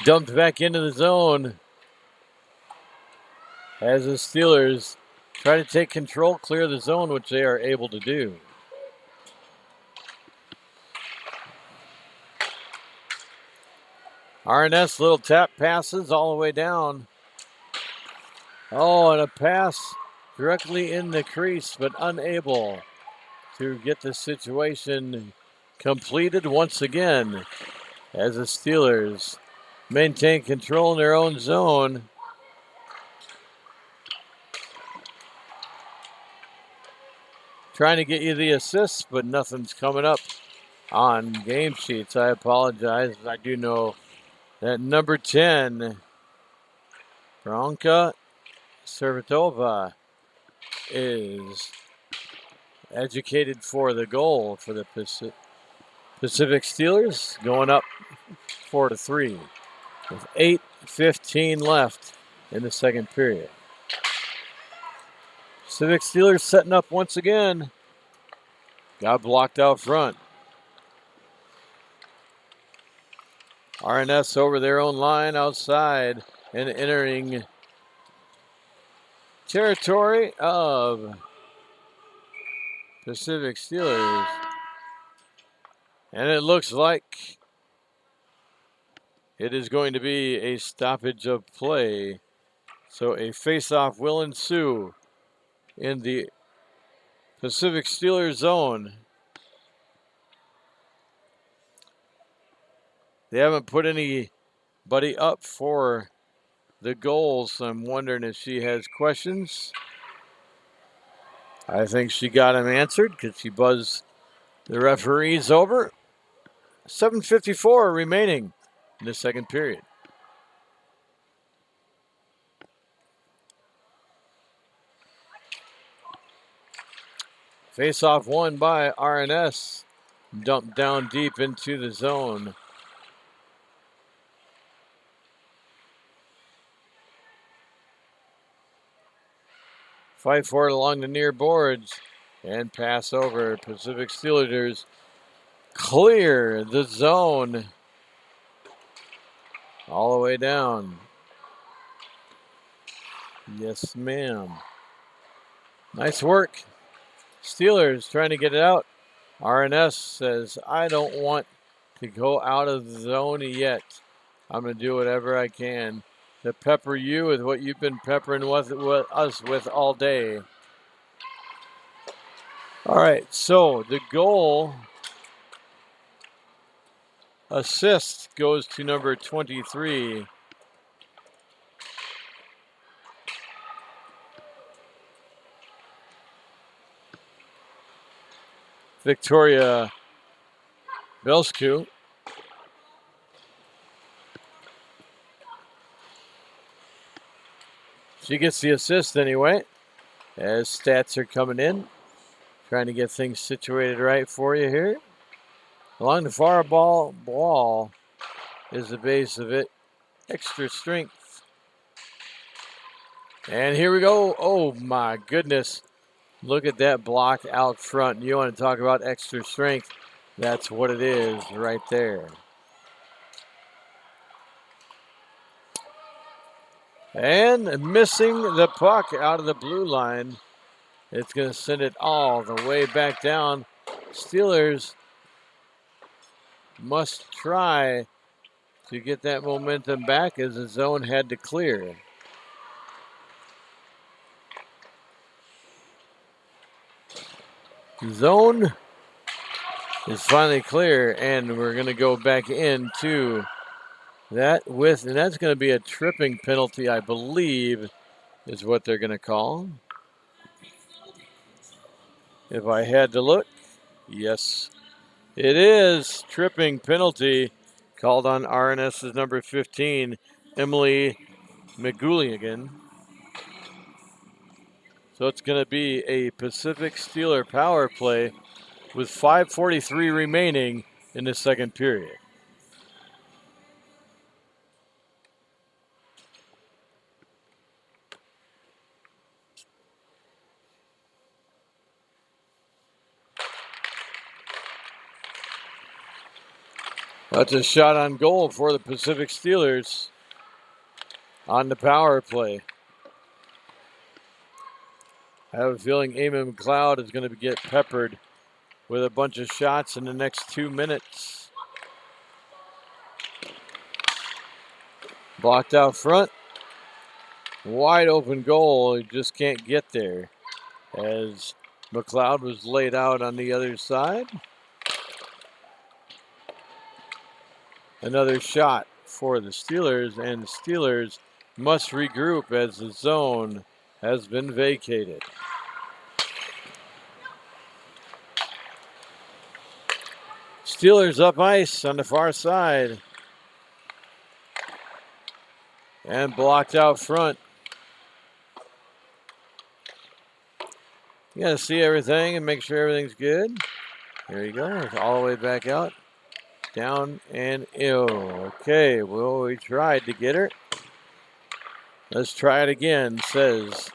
Dumped back into the zone as the Steelers try to take control, clear the zone, which they are able to do. RNS little tap passes all the way down. Oh, and a pass directly in the crease, but unable to get the situation completed once again as the Steelers maintain control in their own zone. Trying to get you the assists, but nothing's coming up on game sheets. I apologize. I do know that number 10, Veronika Svertova, is educated for the goal for the Pacific Steelers going up 4-3 with 8:15 left in the second period. Pacific Steelers setting up once again. Got blocked out front. RNS over their own line outside and entering territory of Pacific Steelers. And it looks like it is going to be a stoppage of play. So a face-off will ensue in the Pacific Steelers zone. They haven't put anybody up for the goals, so I'm wondering if she has questions. I think she got them answered because she buzzed the referees over. 7:54 remaining in the second period. Face-off won by RNS. Dumped down deep into the zone. Fight for it along the near boards and pass over. Pacific Steelers clear the zone all the way down. Yes, ma'am. Nice work. Steelers trying to get it out. RNS says, I don't want to go out of the zone yet. I'm going to do whatever I can to pepper you with what you've been peppering with us with all day. All right, so the goal assist goes to number 23. Victoria Belsku. She gets the assist anyway, as stats are coming in. Trying to get things situated right for you here. Along the far wall is the base of it. Extra strength. And here we go. Oh my goodness. Look at that block out front. You want to talk about extra strength? That's what it is right there. And missing the puck out of the blue line. It's going to send it all the way back down. Steelers must try to get that momentum back as the zone had to clear. The zone is finally clear, and we're going to go back into that and that's going to be a tripping penalty, I believe, is what they're going to call. If I had to look, yes, it is tripping penalty called on RNS's number 15, Emily McGooligan. So it's going to be a Pacific Steeler power play with 5:43 remaining in the second period. That's a shot on goal for the Pacific Steelers on the power play. I have a feeling Eamon McLeod is going to get peppered with a bunch of shots in the next 2 minutes. Blocked out front. Wide open goal. He just can't get there as McLeod was laid out on the other side. Another shot for the Steelers, and the Steelers must regroup as the zone has been vacated. Steelers up ice on the far side. And blocked out front. You got to see everything and make sure everything's good. There you go, all the way back out. Down and ill. Okay, well, we tried to get her. Let's try it again, says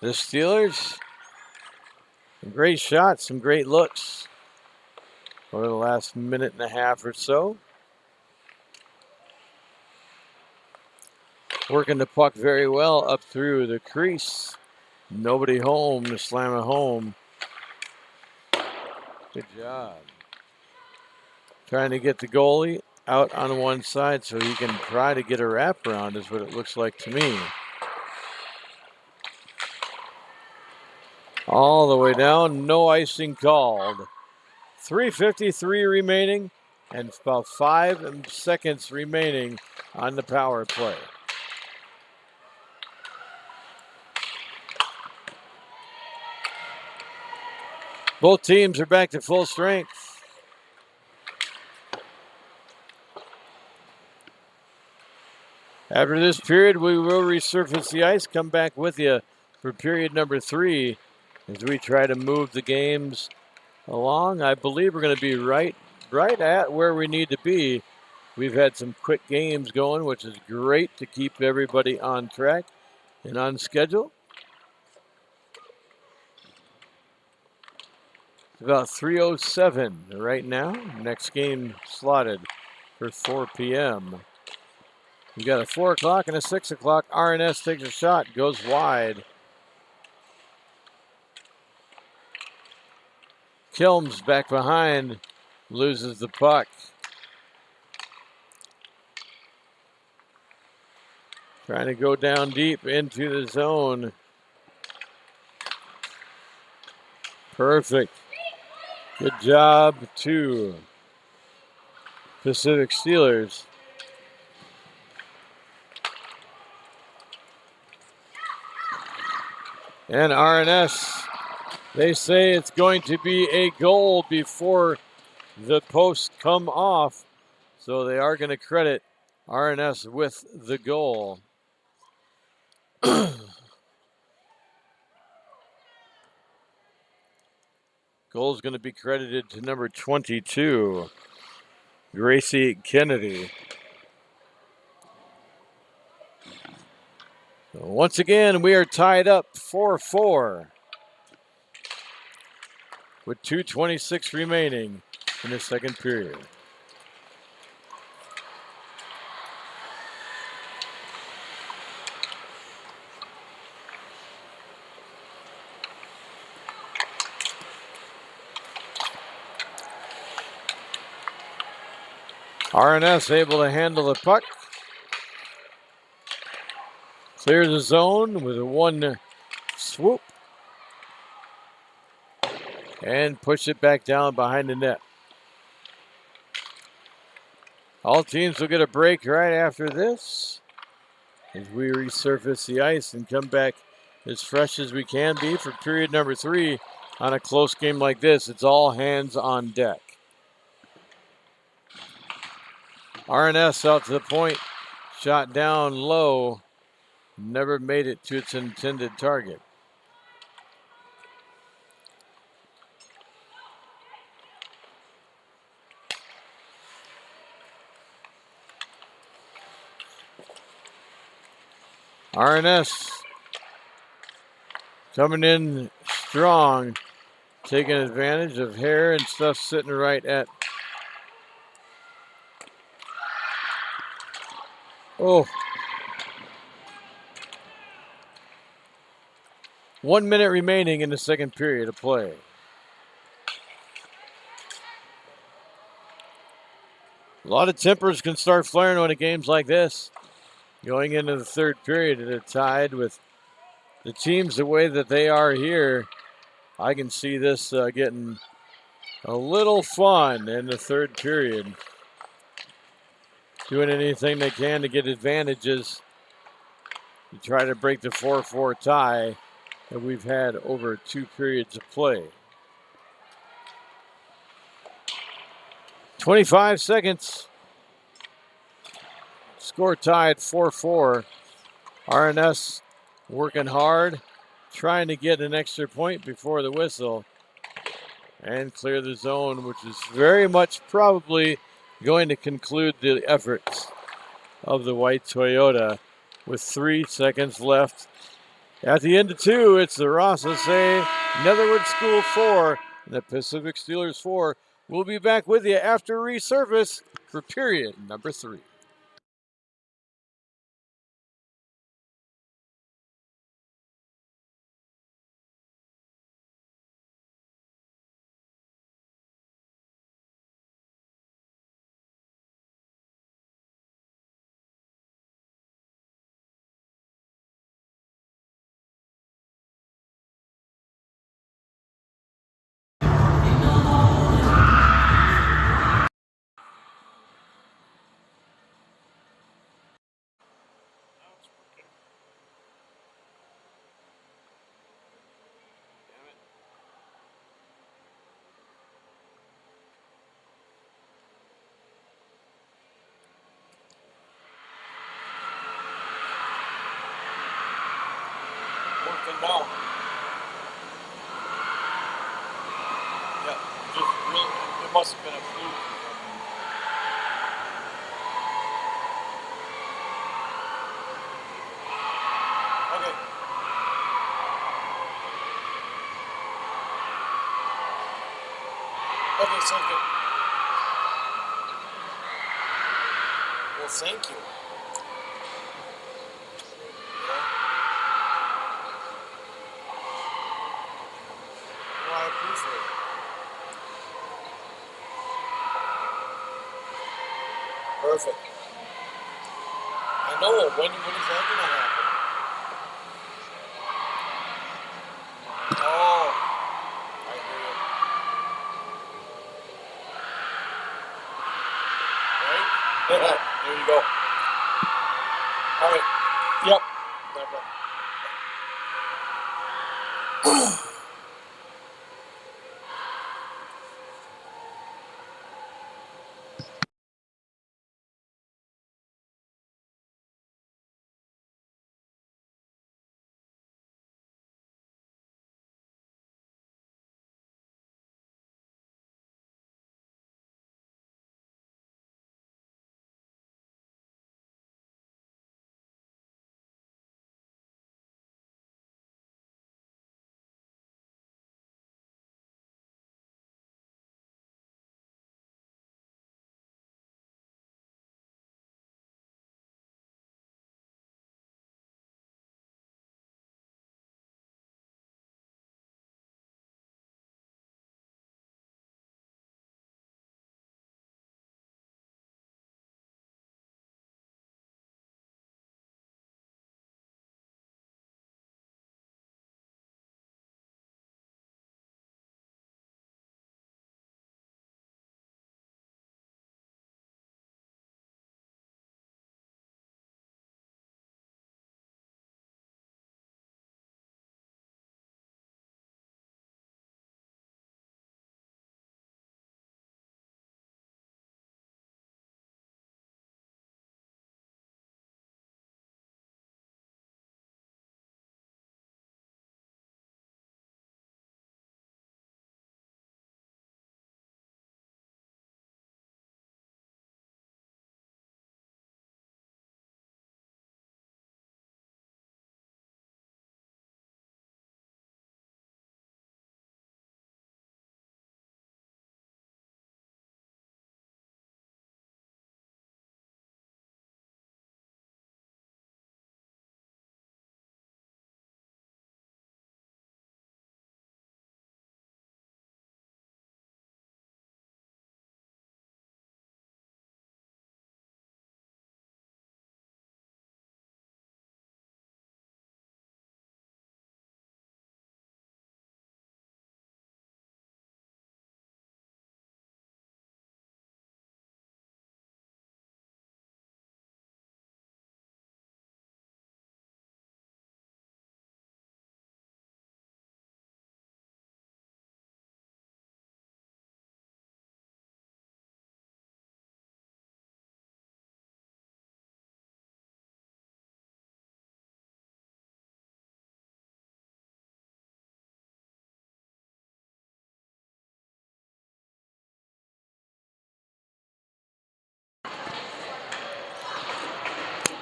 the Steelers. Some great shots, some great looks over the last minute and a half or so. Working the puck very well up through the crease. Nobody home to slam it home. Good job. Trying to get the goalie out on one side so he can try to get a wraparound is what it looks like to me. All the way down, no icing called. 3:53 remaining and about 5 seconds remaining on the power play. Both teams are back to full strength. After this period, we will resurface the ice, come back with you for period number 3 as we try to move the games along. I believe we're going to be right at where we need to be. We've had some quick games going, which is great to keep everybody on track and on schedule. It's about 3:07 right now. Next game slotted for 4 p.m. We got a 4 o'clock and a 6 o'clock. RNS takes a shot, goes wide. Kilms back behind, loses the puck. Trying to go down deep into the zone. Perfect. Good job to Pacific Steelers. And RNS, they say it's going to be a goal before the posts come off. So they are going to credit RNS with the goal. Goal is going to be credited to number 22, Gracie Kennedy. So once again, we are tied up 4-4 with 2:26 remaining in the second period. RNS able to handle the puck. Clears the zone with a 1 swoop. And push it back down behind the net. All teams will get a break right after this as we resurface the ice and come back as fresh as we can be for period number 3. On a close game like this, it's all hands on deck. RNS out to the point, shot down low, never made it to its intended target. RNS coming in strong, taking advantage of hair and stuff sitting right at. Oh. 1 minute remaining in the second period of play. A lot of tempers can start flaring on a games like this. Going into the third period and it's tied with the teams the way that they are here. I can see this getting a little fun in the third period. Doing anything they can to get advantages to try to break the 4-4 tie that we've had over 2 periods of play. 25 seconds. Score tied 4-4. RNS working hard, trying to get an extra point before the whistle. and clear the zone, which is very much probably going to conclude the efforts of the white Toyota with 3 seconds left. At the end of 2, it's the Rossa Say Netherwood School 4 and the Pacific Steelers 4. We'll be back with you after resurface for period number 3. Working now. Yeah, just really, it must have been a fluke. Okay. Okay, sounds good. Well, thank you. Yeah. Well, I appreciate it. Perfect. I know. When is that going to happen? Oh, I hear you. Right? There you go. All right. Yep. No problem.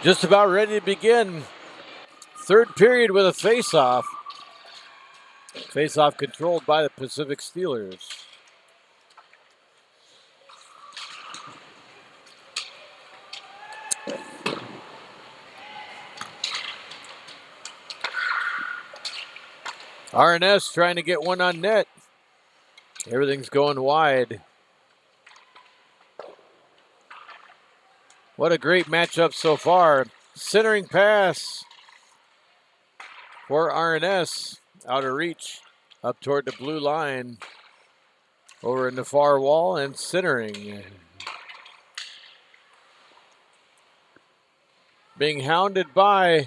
Just about ready to begin. Third period with a face-off. Face-off controlled by the Pacific Steelers. RNS trying to get one on net. Everything's going wide. What a great matchup so far. Centering pass for RNS. Out of reach. Up toward the blue line. Over in the far wall and centering. Being hounded by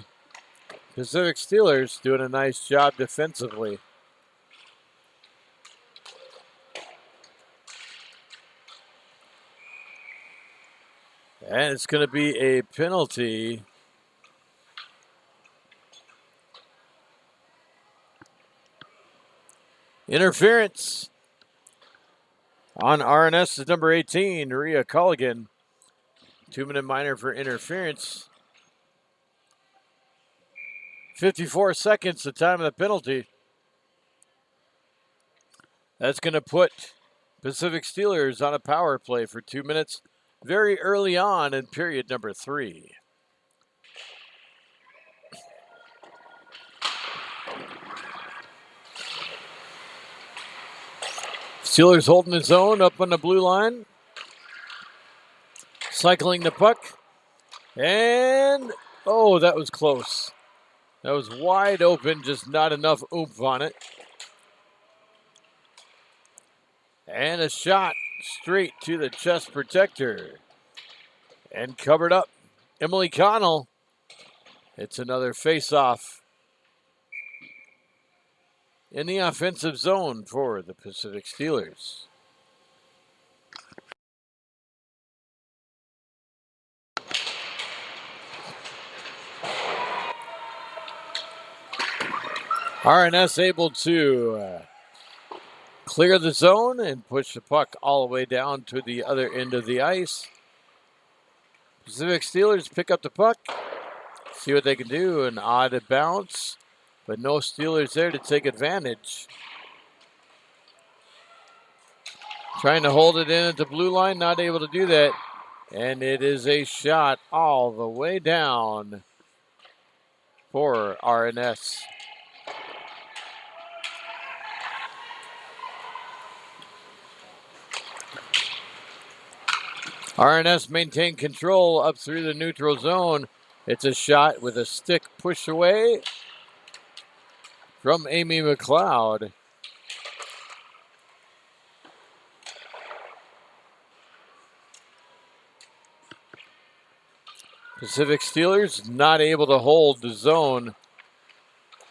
Pacific Steelers, doing a nice job defensively. And it's going to be a penalty. Interference on RNS's number 18, Rhea Culligan. 2-minute minor for interference. 54 seconds, the time of the penalty. That's going to put Pacific Steelers on a power play for 2 minutes very early on in period number 3. Steelers holding his own up on the blue line. Cycling the puck. And, oh, that was close. That was wide open, just not enough oomph on it. And a shot straight to the chest protector. And covered up. Emily Connell. It's another face-off in the offensive zone for the Pacific Steelers. RNS able to clear the zone and push the puck all the way down to the other end of the ice. Pacific Steelers pick up the puck, see what they can do. An odd bounce, but no Steelers there to take advantage. Trying to hold it in at the blue line, not able to do that. And it is a shot all the way down for RNS. RNS maintain control up through the neutral zone. It's a shot with a stick push away from Amy McLeod. Pacific Steelers not able to hold the zone.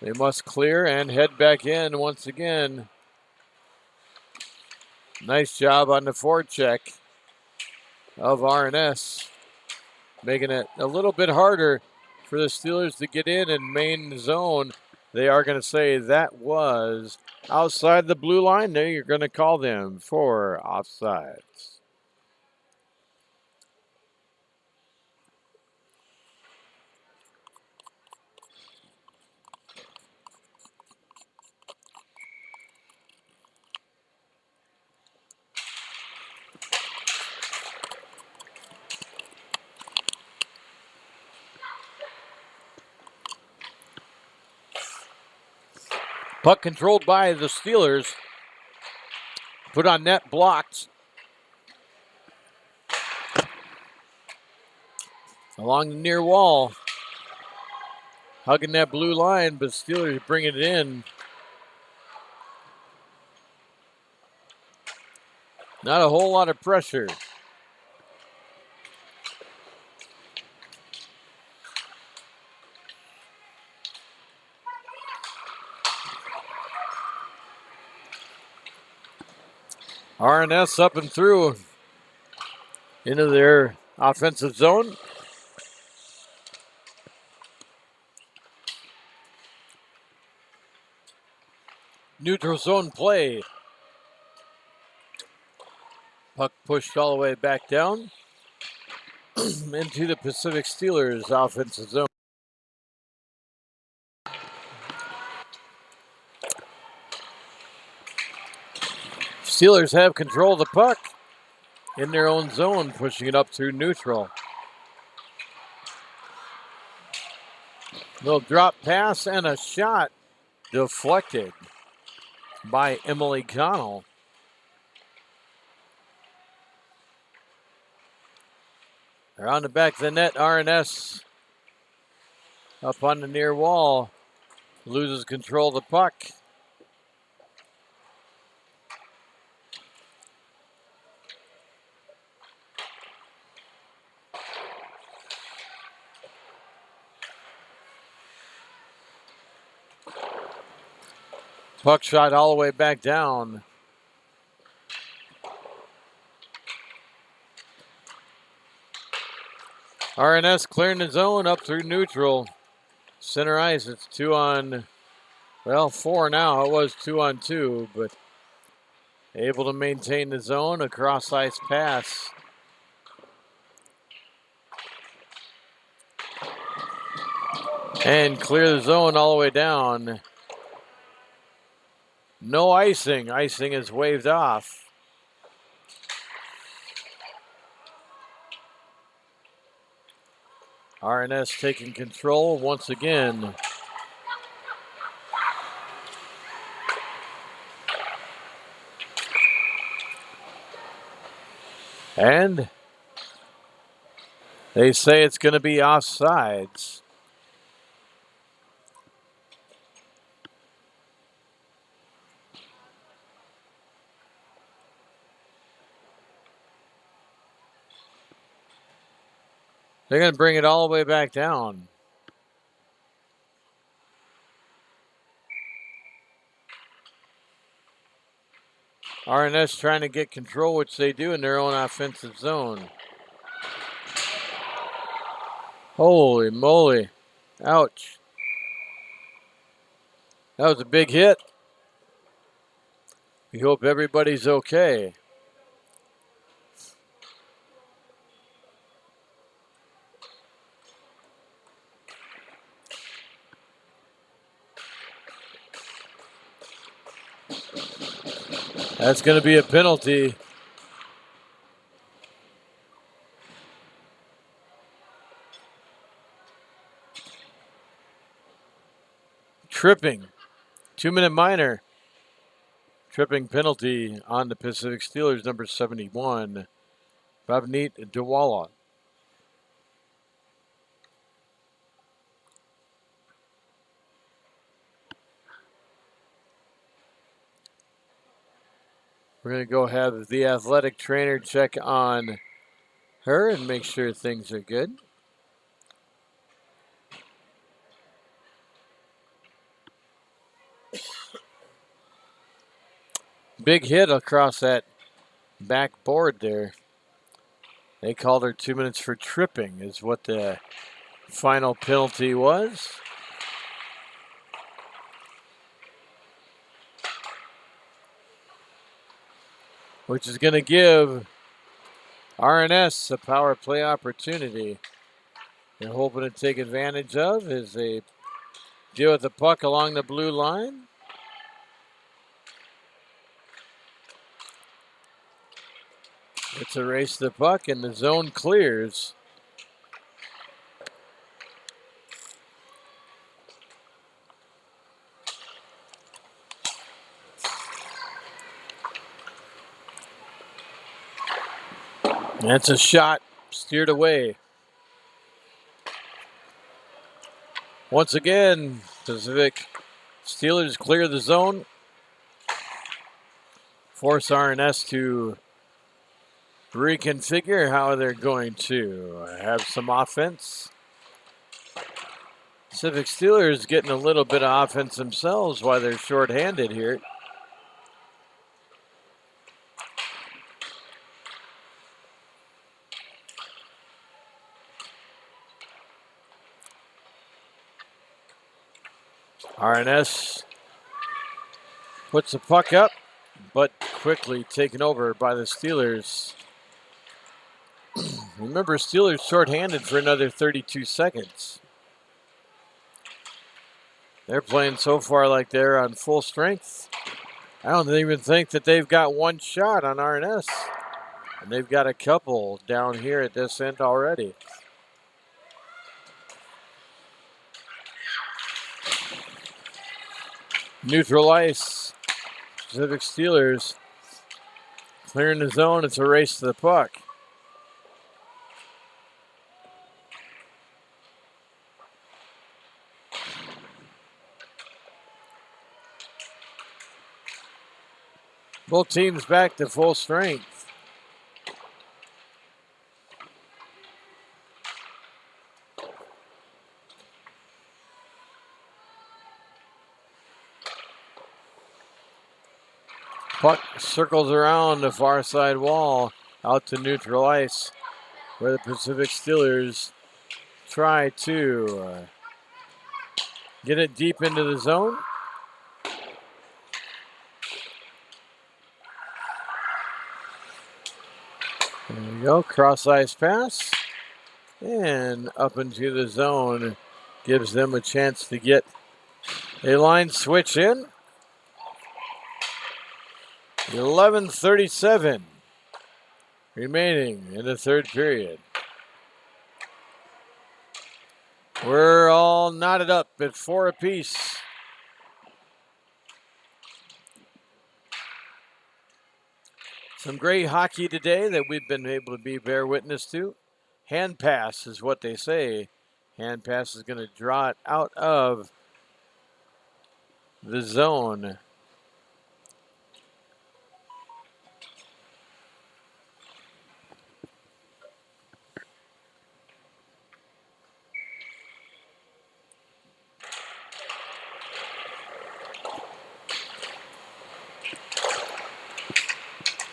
They must clear and head back in once again. Nice job on the forecheck of RNS, making it a little bit harder for the Steelers to get in and main zone. They are going to say that was outside the blue line. There, you're going to call them for offsides. Puck controlled by the Steelers. Put on net, blocked. Along the near wall. Hugging that blue line, but Steelers bringing it in. Not a whole lot of pressure. RNS up and through into their offensive zone. Neutral zone play. Puck pushed all the way back down. into the Pacific Steelers offensive zone. Steelers have control of the puck in their own zone, pushing it up through neutral. Little drop pass and a shot deflected by Emily Connell. Around the back of the net, RNS up on the near wall. Loses control of the puck. Puck shot all the way back down. RNS clearing the zone up through neutral. Center ice, it's 4 now. It was 2-on-2, but able to maintain the zone. A cross ice pass. And clear the zone all the way down. No icing. Icing is waved off. RNS taking control once again. And they say it's going to be offsides. They're going to bring it all the way back down. RNS trying to get control, which they do in their own offensive zone. Holy moly. Ouch. That was a big hit. We hope everybody's okay. That's going to be a penalty. Tripping. 2-minute minor. Tripping penalty on the Pacific Steelers, number 71, Bhavneet Dewala. We're going to go have the athletic trainer check on her and make sure things are good. Big hit across that backboard there. They called her 2 minutes for tripping is what the final penalty was. Which is going to give RNS a power play opportunity. They're hoping to take advantage of as they deal with the puck along the blue line. It's a race to the puck and the zone clears. That's a shot steered away. Once again, Pacific Steelers clear the zone. Force RNS to reconfigure how they're going to have some offense. Pacific Steelers getting a little bit of offense themselves while they're shorthanded here. RNS puts the puck up, but quickly taken over by the Steelers. Remember, Steelers shorthanded for another 32 seconds. They're playing so far like they're on full strength. I don't even think that they've got one shot on RNS. And they've got a couple down here at this end already. Neutral ice. Pacific Steelers clearing the zone. It's a race to the puck. Both teams back to full strength. Puck circles around the far side wall out to neutral ice, where the Pacific Steelers try to get it deep into the zone. There we go, cross ice pass. And up into the zone, gives them a chance to get a line switch in. 11:37 remaining in the third period. We're all knotted up at 4 apiece. Some great hockey today that we've been able to bear witness to. Hand pass is what they say. Hand pass is going to draw it out of the zone.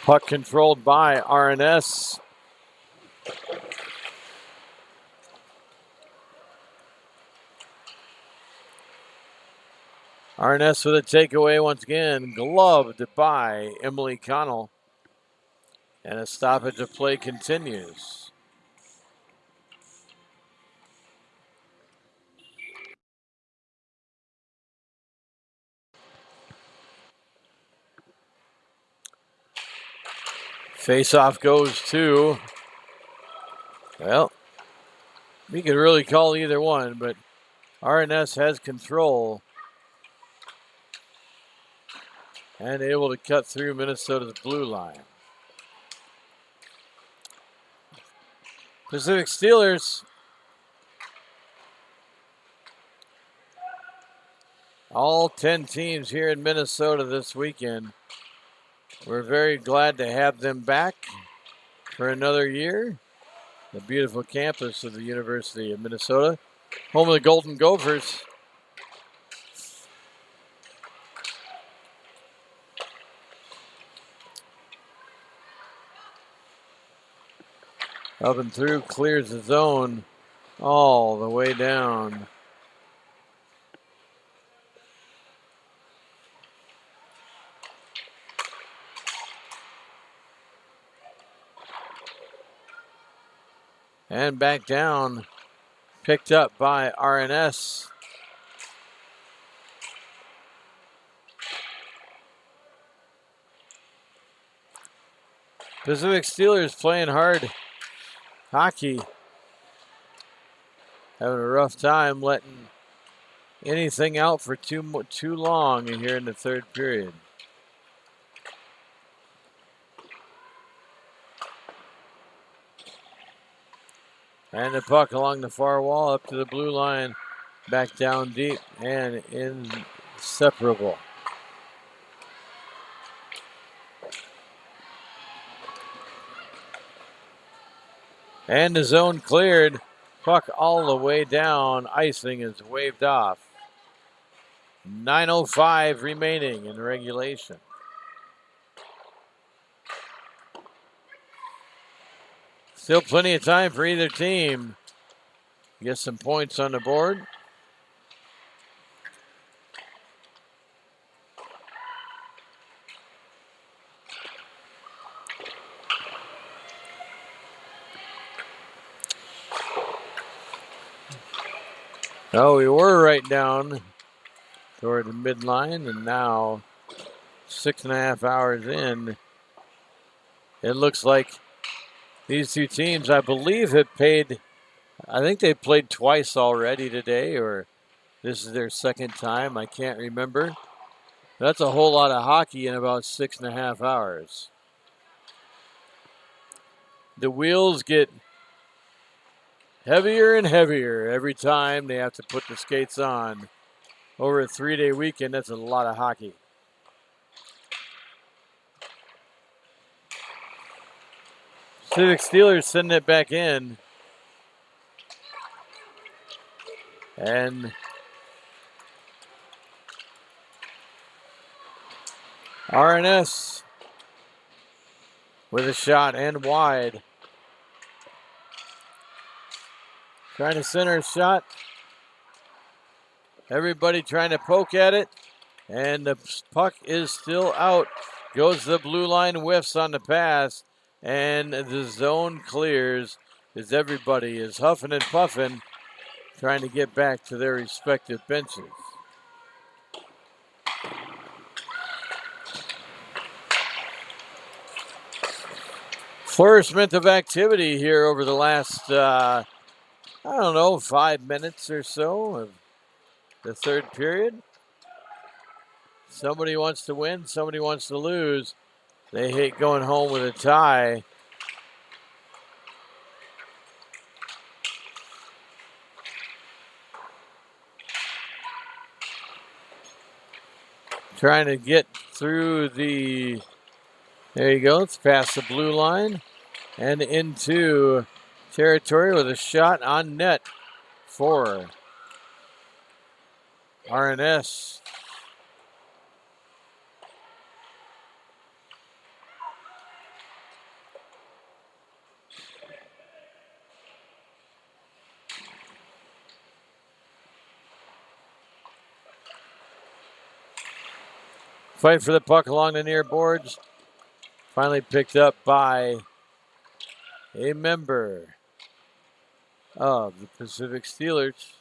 Puck controlled by RNS. RNS with a takeaway once again, gloved by Emily Connell. And a stoppage of play continues. Face-off goes to, well, we could really call either one, but RNS has control and able to cut through Minnesota's blue line. Pacific Steelers, all 10 teams here in Minnesota this weekend. We're very glad to have them back for another year. The beautiful campus of the University of Minnesota, home of the Golden Gophers. Up and through, clears the zone all the way down. And back down, picked up by RNS. Pacific Steelers playing hard hockey. Having a rough time letting anything out for too long here in the third period. And the puck along the far wall up to the blue line, back down deep and inseparable. And the zone cleared. Puck all the way down. Icing is waved off. 9:05 remaining in regulation. Still plenty of time for either team. Get some points on the board. Oh, we were right down toward the midline, and now 6.5 hours in, it looks like these two teams, I believe, have played. I think they played twice already today, or this is their second time. I can't remember. That's a whole lot of hockey in about 6.5 hours. The wheels get heavier and heavier every time they have to put the skates on. Over a 3-day weekend, that's a lot of hockey. Civic Steelers sending it back in. And RNS with a shot and wide. Trying to center a shot. Everybody trying to poke at it. And the puck is still out. Goes the blue line, whiffs on the pass. And the zone clears as everybody is huffing and puffing, trying to get back to their respective benches. Flourishment of activity here over the last, 5 minutes or so of the third period. Somebody wants to win, somebody wants to lose. They hate going home with a tie. Trying to get through the, there you go, it's past the blue line and into territory with a shot on net for RNS. Fight for the puck along the near boards. Finally picked up by a member of the Pacific Steelers.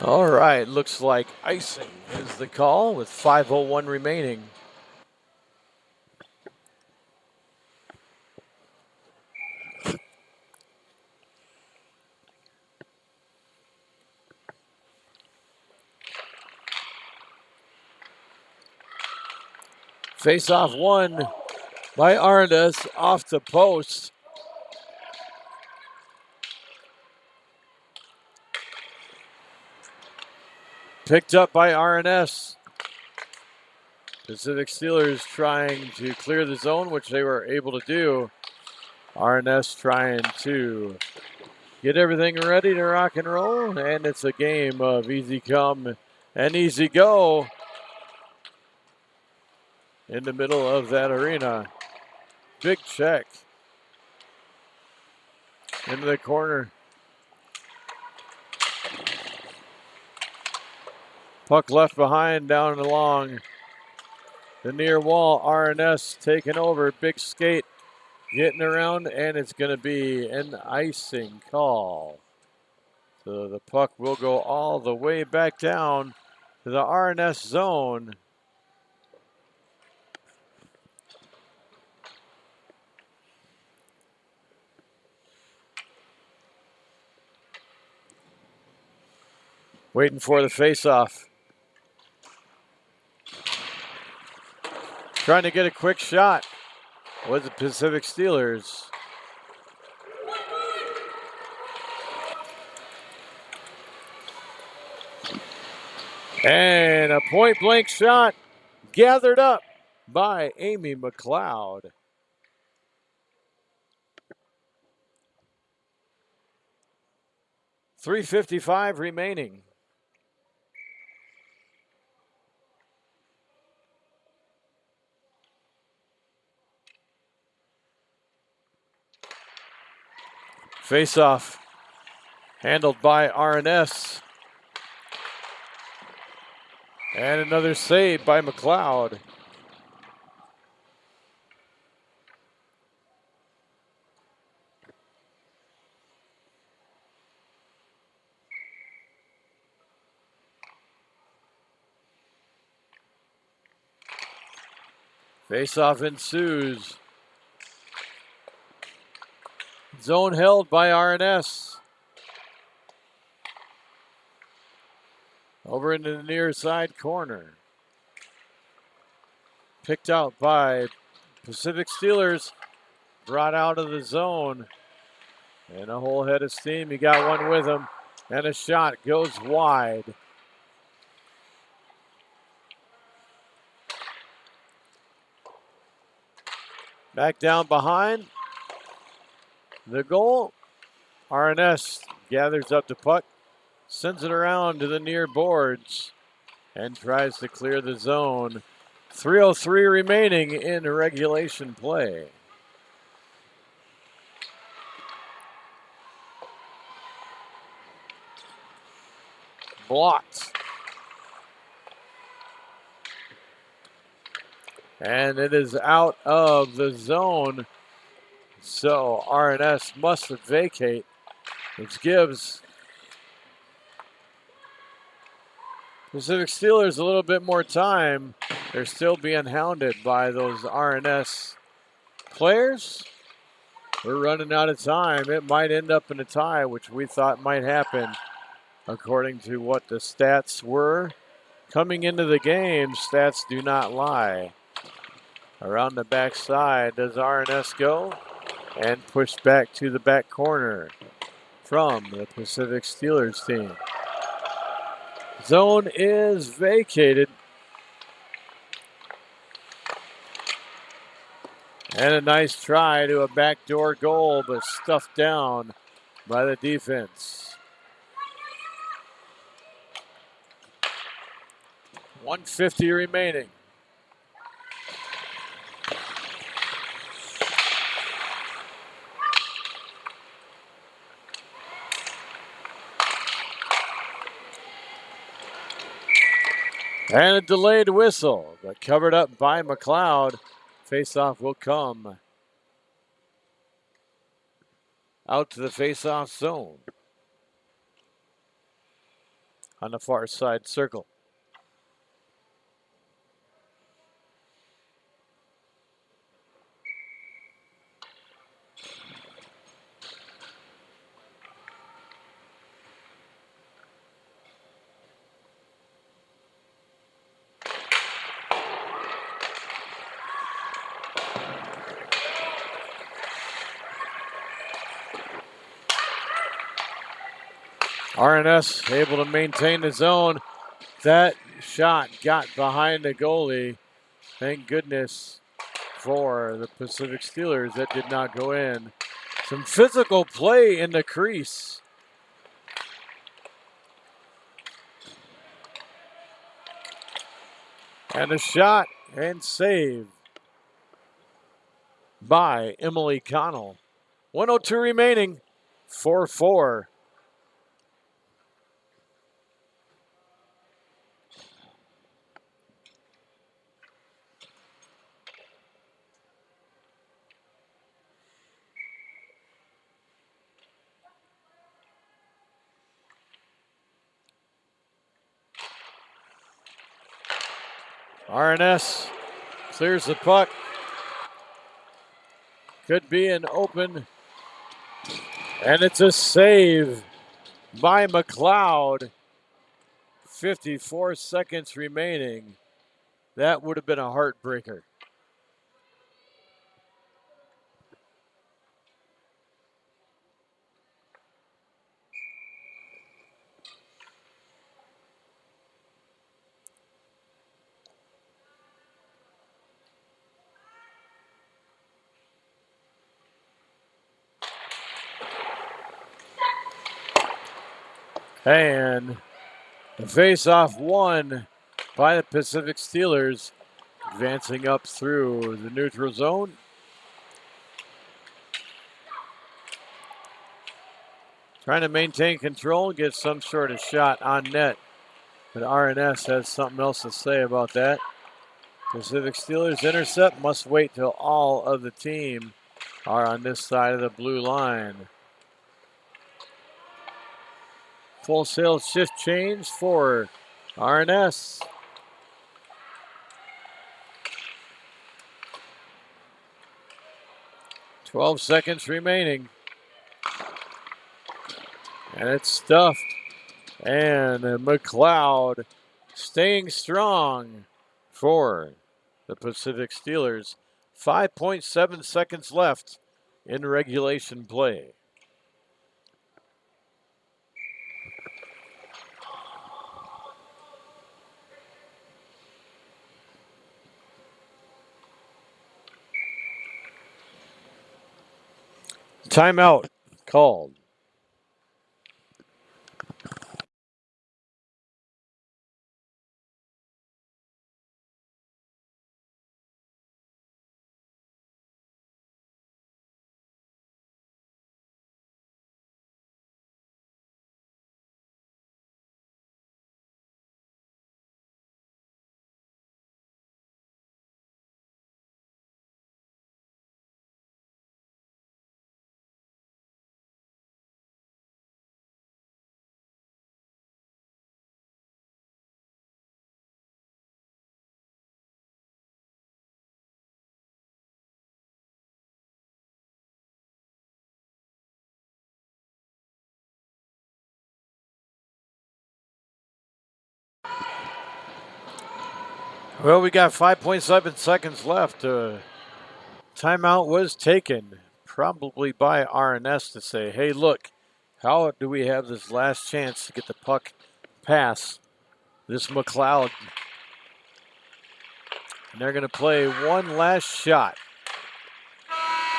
All right, looks like icing is the call with 5:01 remaining. Face-off won by RNS off the post. Picked up by RNS. Pacific Steelers trying to clear the zone, which they were able to do. RNS trying to get everything ready to rock and roll, and it's a game of easy come and easy go in the middle of that arena. Big check into the corner. Puck left behind down and along the near wall. RNS taking over. Big skate getting around, and it's going to be an icing call. So the puck will go all the way back down to the RNS zone. Waiting for the faceoff. Trying to get a quick shot with the Pacific Steelers. And a point blank shot gathered up by Amy McLeod. .355 remaining. Face-off handled by RNS. And another save by McLeod. Face-off ensues. Zone held by RNS. Over into the near side corner. Picked out by Pacific Steelers. Brought out of the zone. And a whole head of steam. He got one with him. And a shot goes wide. Back down behind the goal. RNS gathers up the puck. Sends it around to the near boards. And tries to clear the zone. 3:03 remaining in regulation play. Blocked. And it is out of the zone. So RNS must vacate, which gives Pacific Steelers a little bit more time. They're still being hounded by those RNS players. We're running out of time. It might end up in a tie, which we thought might happen according to what the stats were. Coming into the game, stats do not lie. Around the backside does RNS go and push back to the back corner from the Pacific Steelers team. Zone is vacated. And a nice try to a backdoor goal, but stuffed down by the defense. 1:50 remaining. And a delayed whistle, but covered up by McLeod. Faceoff will come out to the faceoff zone on the far side circle. RNS able to maintain the zone. That shot got behind the goalie. Thank goodness for the Pacific Steelers that did not go in. Some physical play in the crease. And a shot and save by Emily Connell. 1:02 remaining, 4-4. RNS clears the puck. Could be an open. And it's a save by McLeod. 54 seconds remaining. That would have been a heartbreaker. And the face-off won by the Pacific Steelers, advancing up through the neutral zone. Trying to maintain control, get some sort of shot on net. But RNS has something else to say about that. Pacific Steelers intercept, must wait till all of the team are on this side of the blue line. Full sail shift change for RNS. .12 seconds remaining. And it's stuffed. And McLeod staying strong for the Pacific Steelers. 5.7 seconds left in regulation play. Timeout called. Well, we got 5.7 seconds left. Timeout was taken, probably by RNS, to say, hey, look, how do we have this last chance to get the puck past this McLeod? And they're going to play one last shot.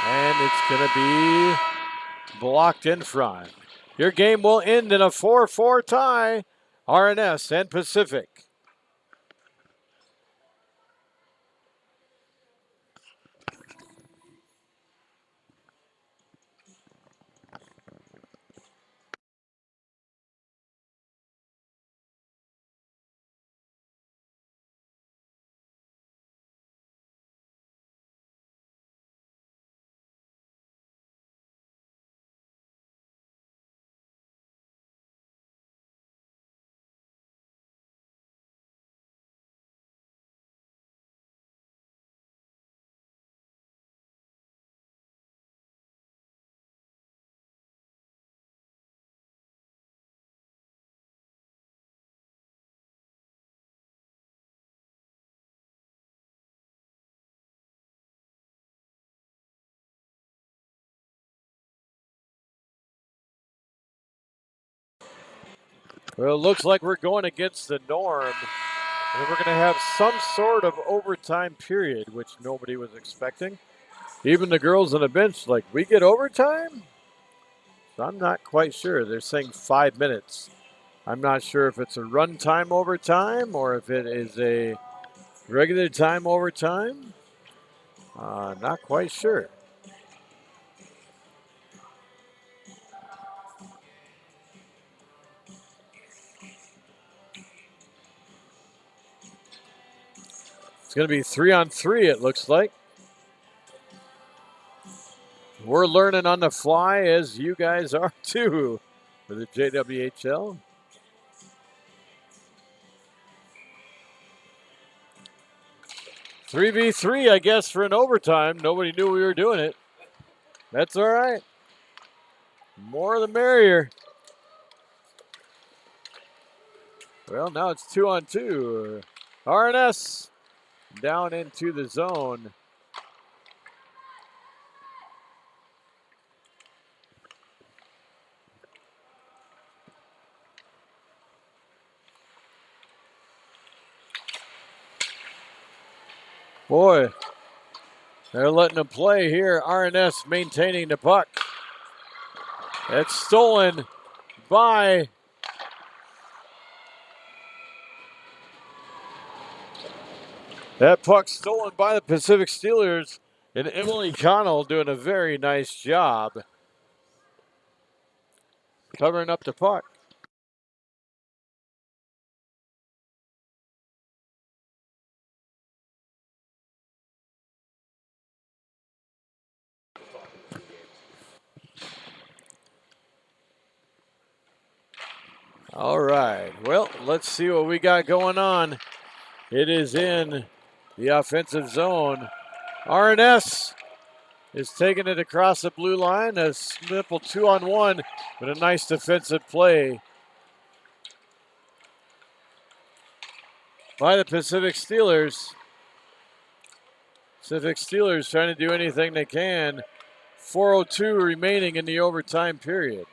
And it's going to be blocked in front. Your game will end in a 4-4 tie, RNS and Pacific. Well, it looks like we're going against the norm. And we're going to have some sort of overtime period, which nobody was expecting. Even the girls on the bench, like, we get overtime? So I'm not quite sure. They're saying 5 minutes. I'm not sure if it's a run time overtime or if it is a regular time overtime. Not quite sure. It's going to be 3-on-3, it looks like. We're learning on the fly, as you guys are too, for the JWHL. 3v3, I guess, for an overtime. Nobody knew we were doing it. That's all right. More the merrier. Well, now it's 2-on-2. RNS down into the zone. Boy, they're letting them play here. RNS maintaining the puck. It's stolen by that puck stolen by the Pacific Steelers, and Emily Connell doing a very nice job covering up the puck. All right, well, let's see what we got going on. It is in the offensive zone. RNS is taking it across the blue line. A simple 2-on-1, but a nice defensive play by the Pacific Steelers. Pacific Steelers trying to do anything they can. 4:02 remaining in the overtime period.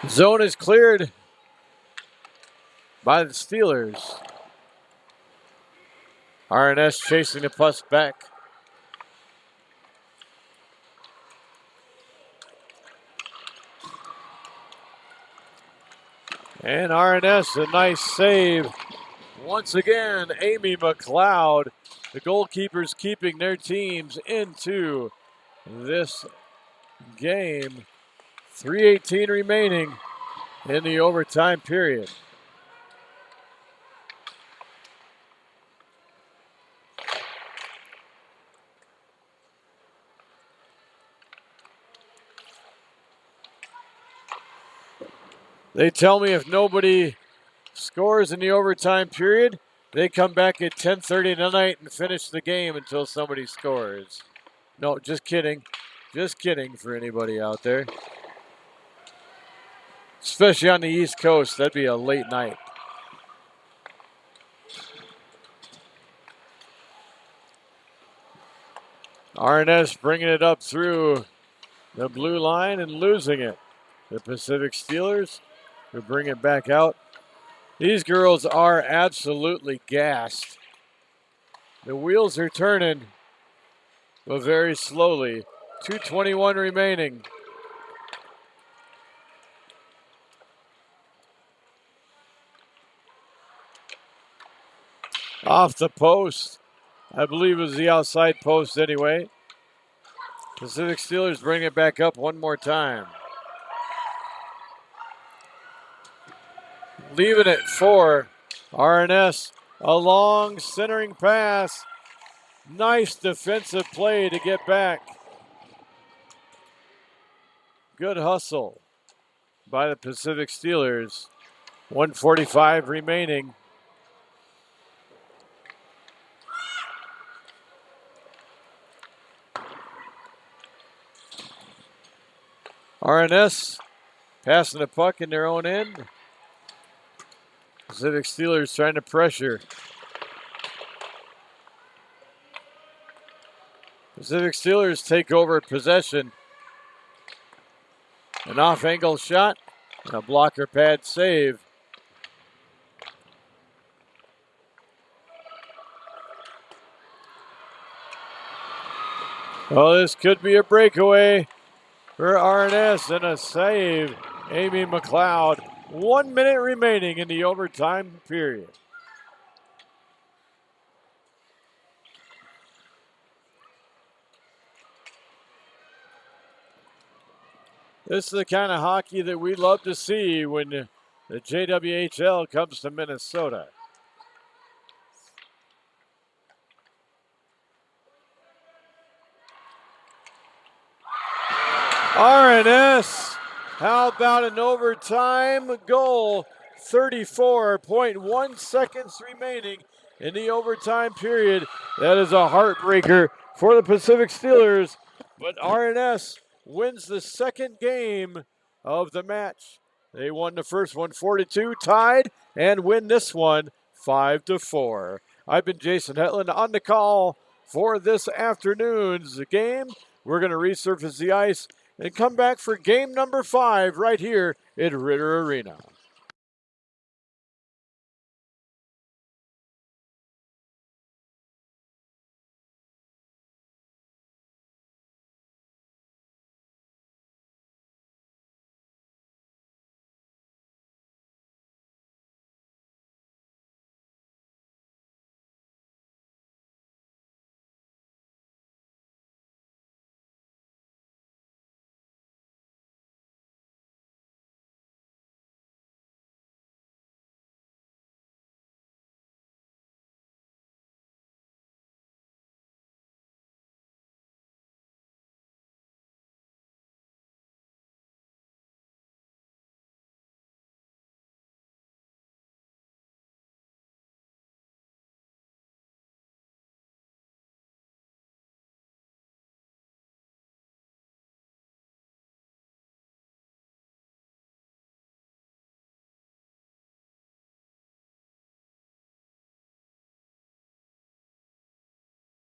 Zone is cleared by the Steelers. RNS chasing the puck back. And RNS, a nice save. Once again, Amy McLeod, the goalkeepers keeping their teams into this game. 3:18 remaining in the overtime period. They tell me if nobody scores in the overtime period, they come back at 10:30 tonight and finish the game until somebody scores. No, just kidding. Just kidding for anybody out there. Especially on the East Coast, that'd be a late night. RNS bringing it up through the blue line and losing it. The Pacific Steelers will bring it back out. These girls are absolutely gassed. The wheels are turning, but very slowly. 2:21 remaining. Off the post. I believe it was the outside post anyway. Pacific Steelers bring it back up one more time. Leaving it for RNS. A long centering pass. Nice defensive play to get back. Good hustle by the Pacific Steelers. 1:45 remaining. RNS passing the puck in their own end. Pacific Steelers trying to pressure. Pacific Steelers take over possession. An off-angle shot and a blocker pad save. Well, this could be a breakaway for RNS and a save. Amy McLeod. 1 minute remaining in the overtime period. This is the kind of hockey that we love to see when the JWHL comes to Minnesota. RNS, how about an overtime goal? 34.1 seconds remaining in the overtime period. That is a heartbreaker for the Pacific Steelers, but RNS wins the second game of the match. They won the first one 4-2, tied, and win this one 5-4. I've been Jason Hetland on the call for this afternoon's game. We're going to resurface the ice and come back for game number 5 right here at Ritter Arena.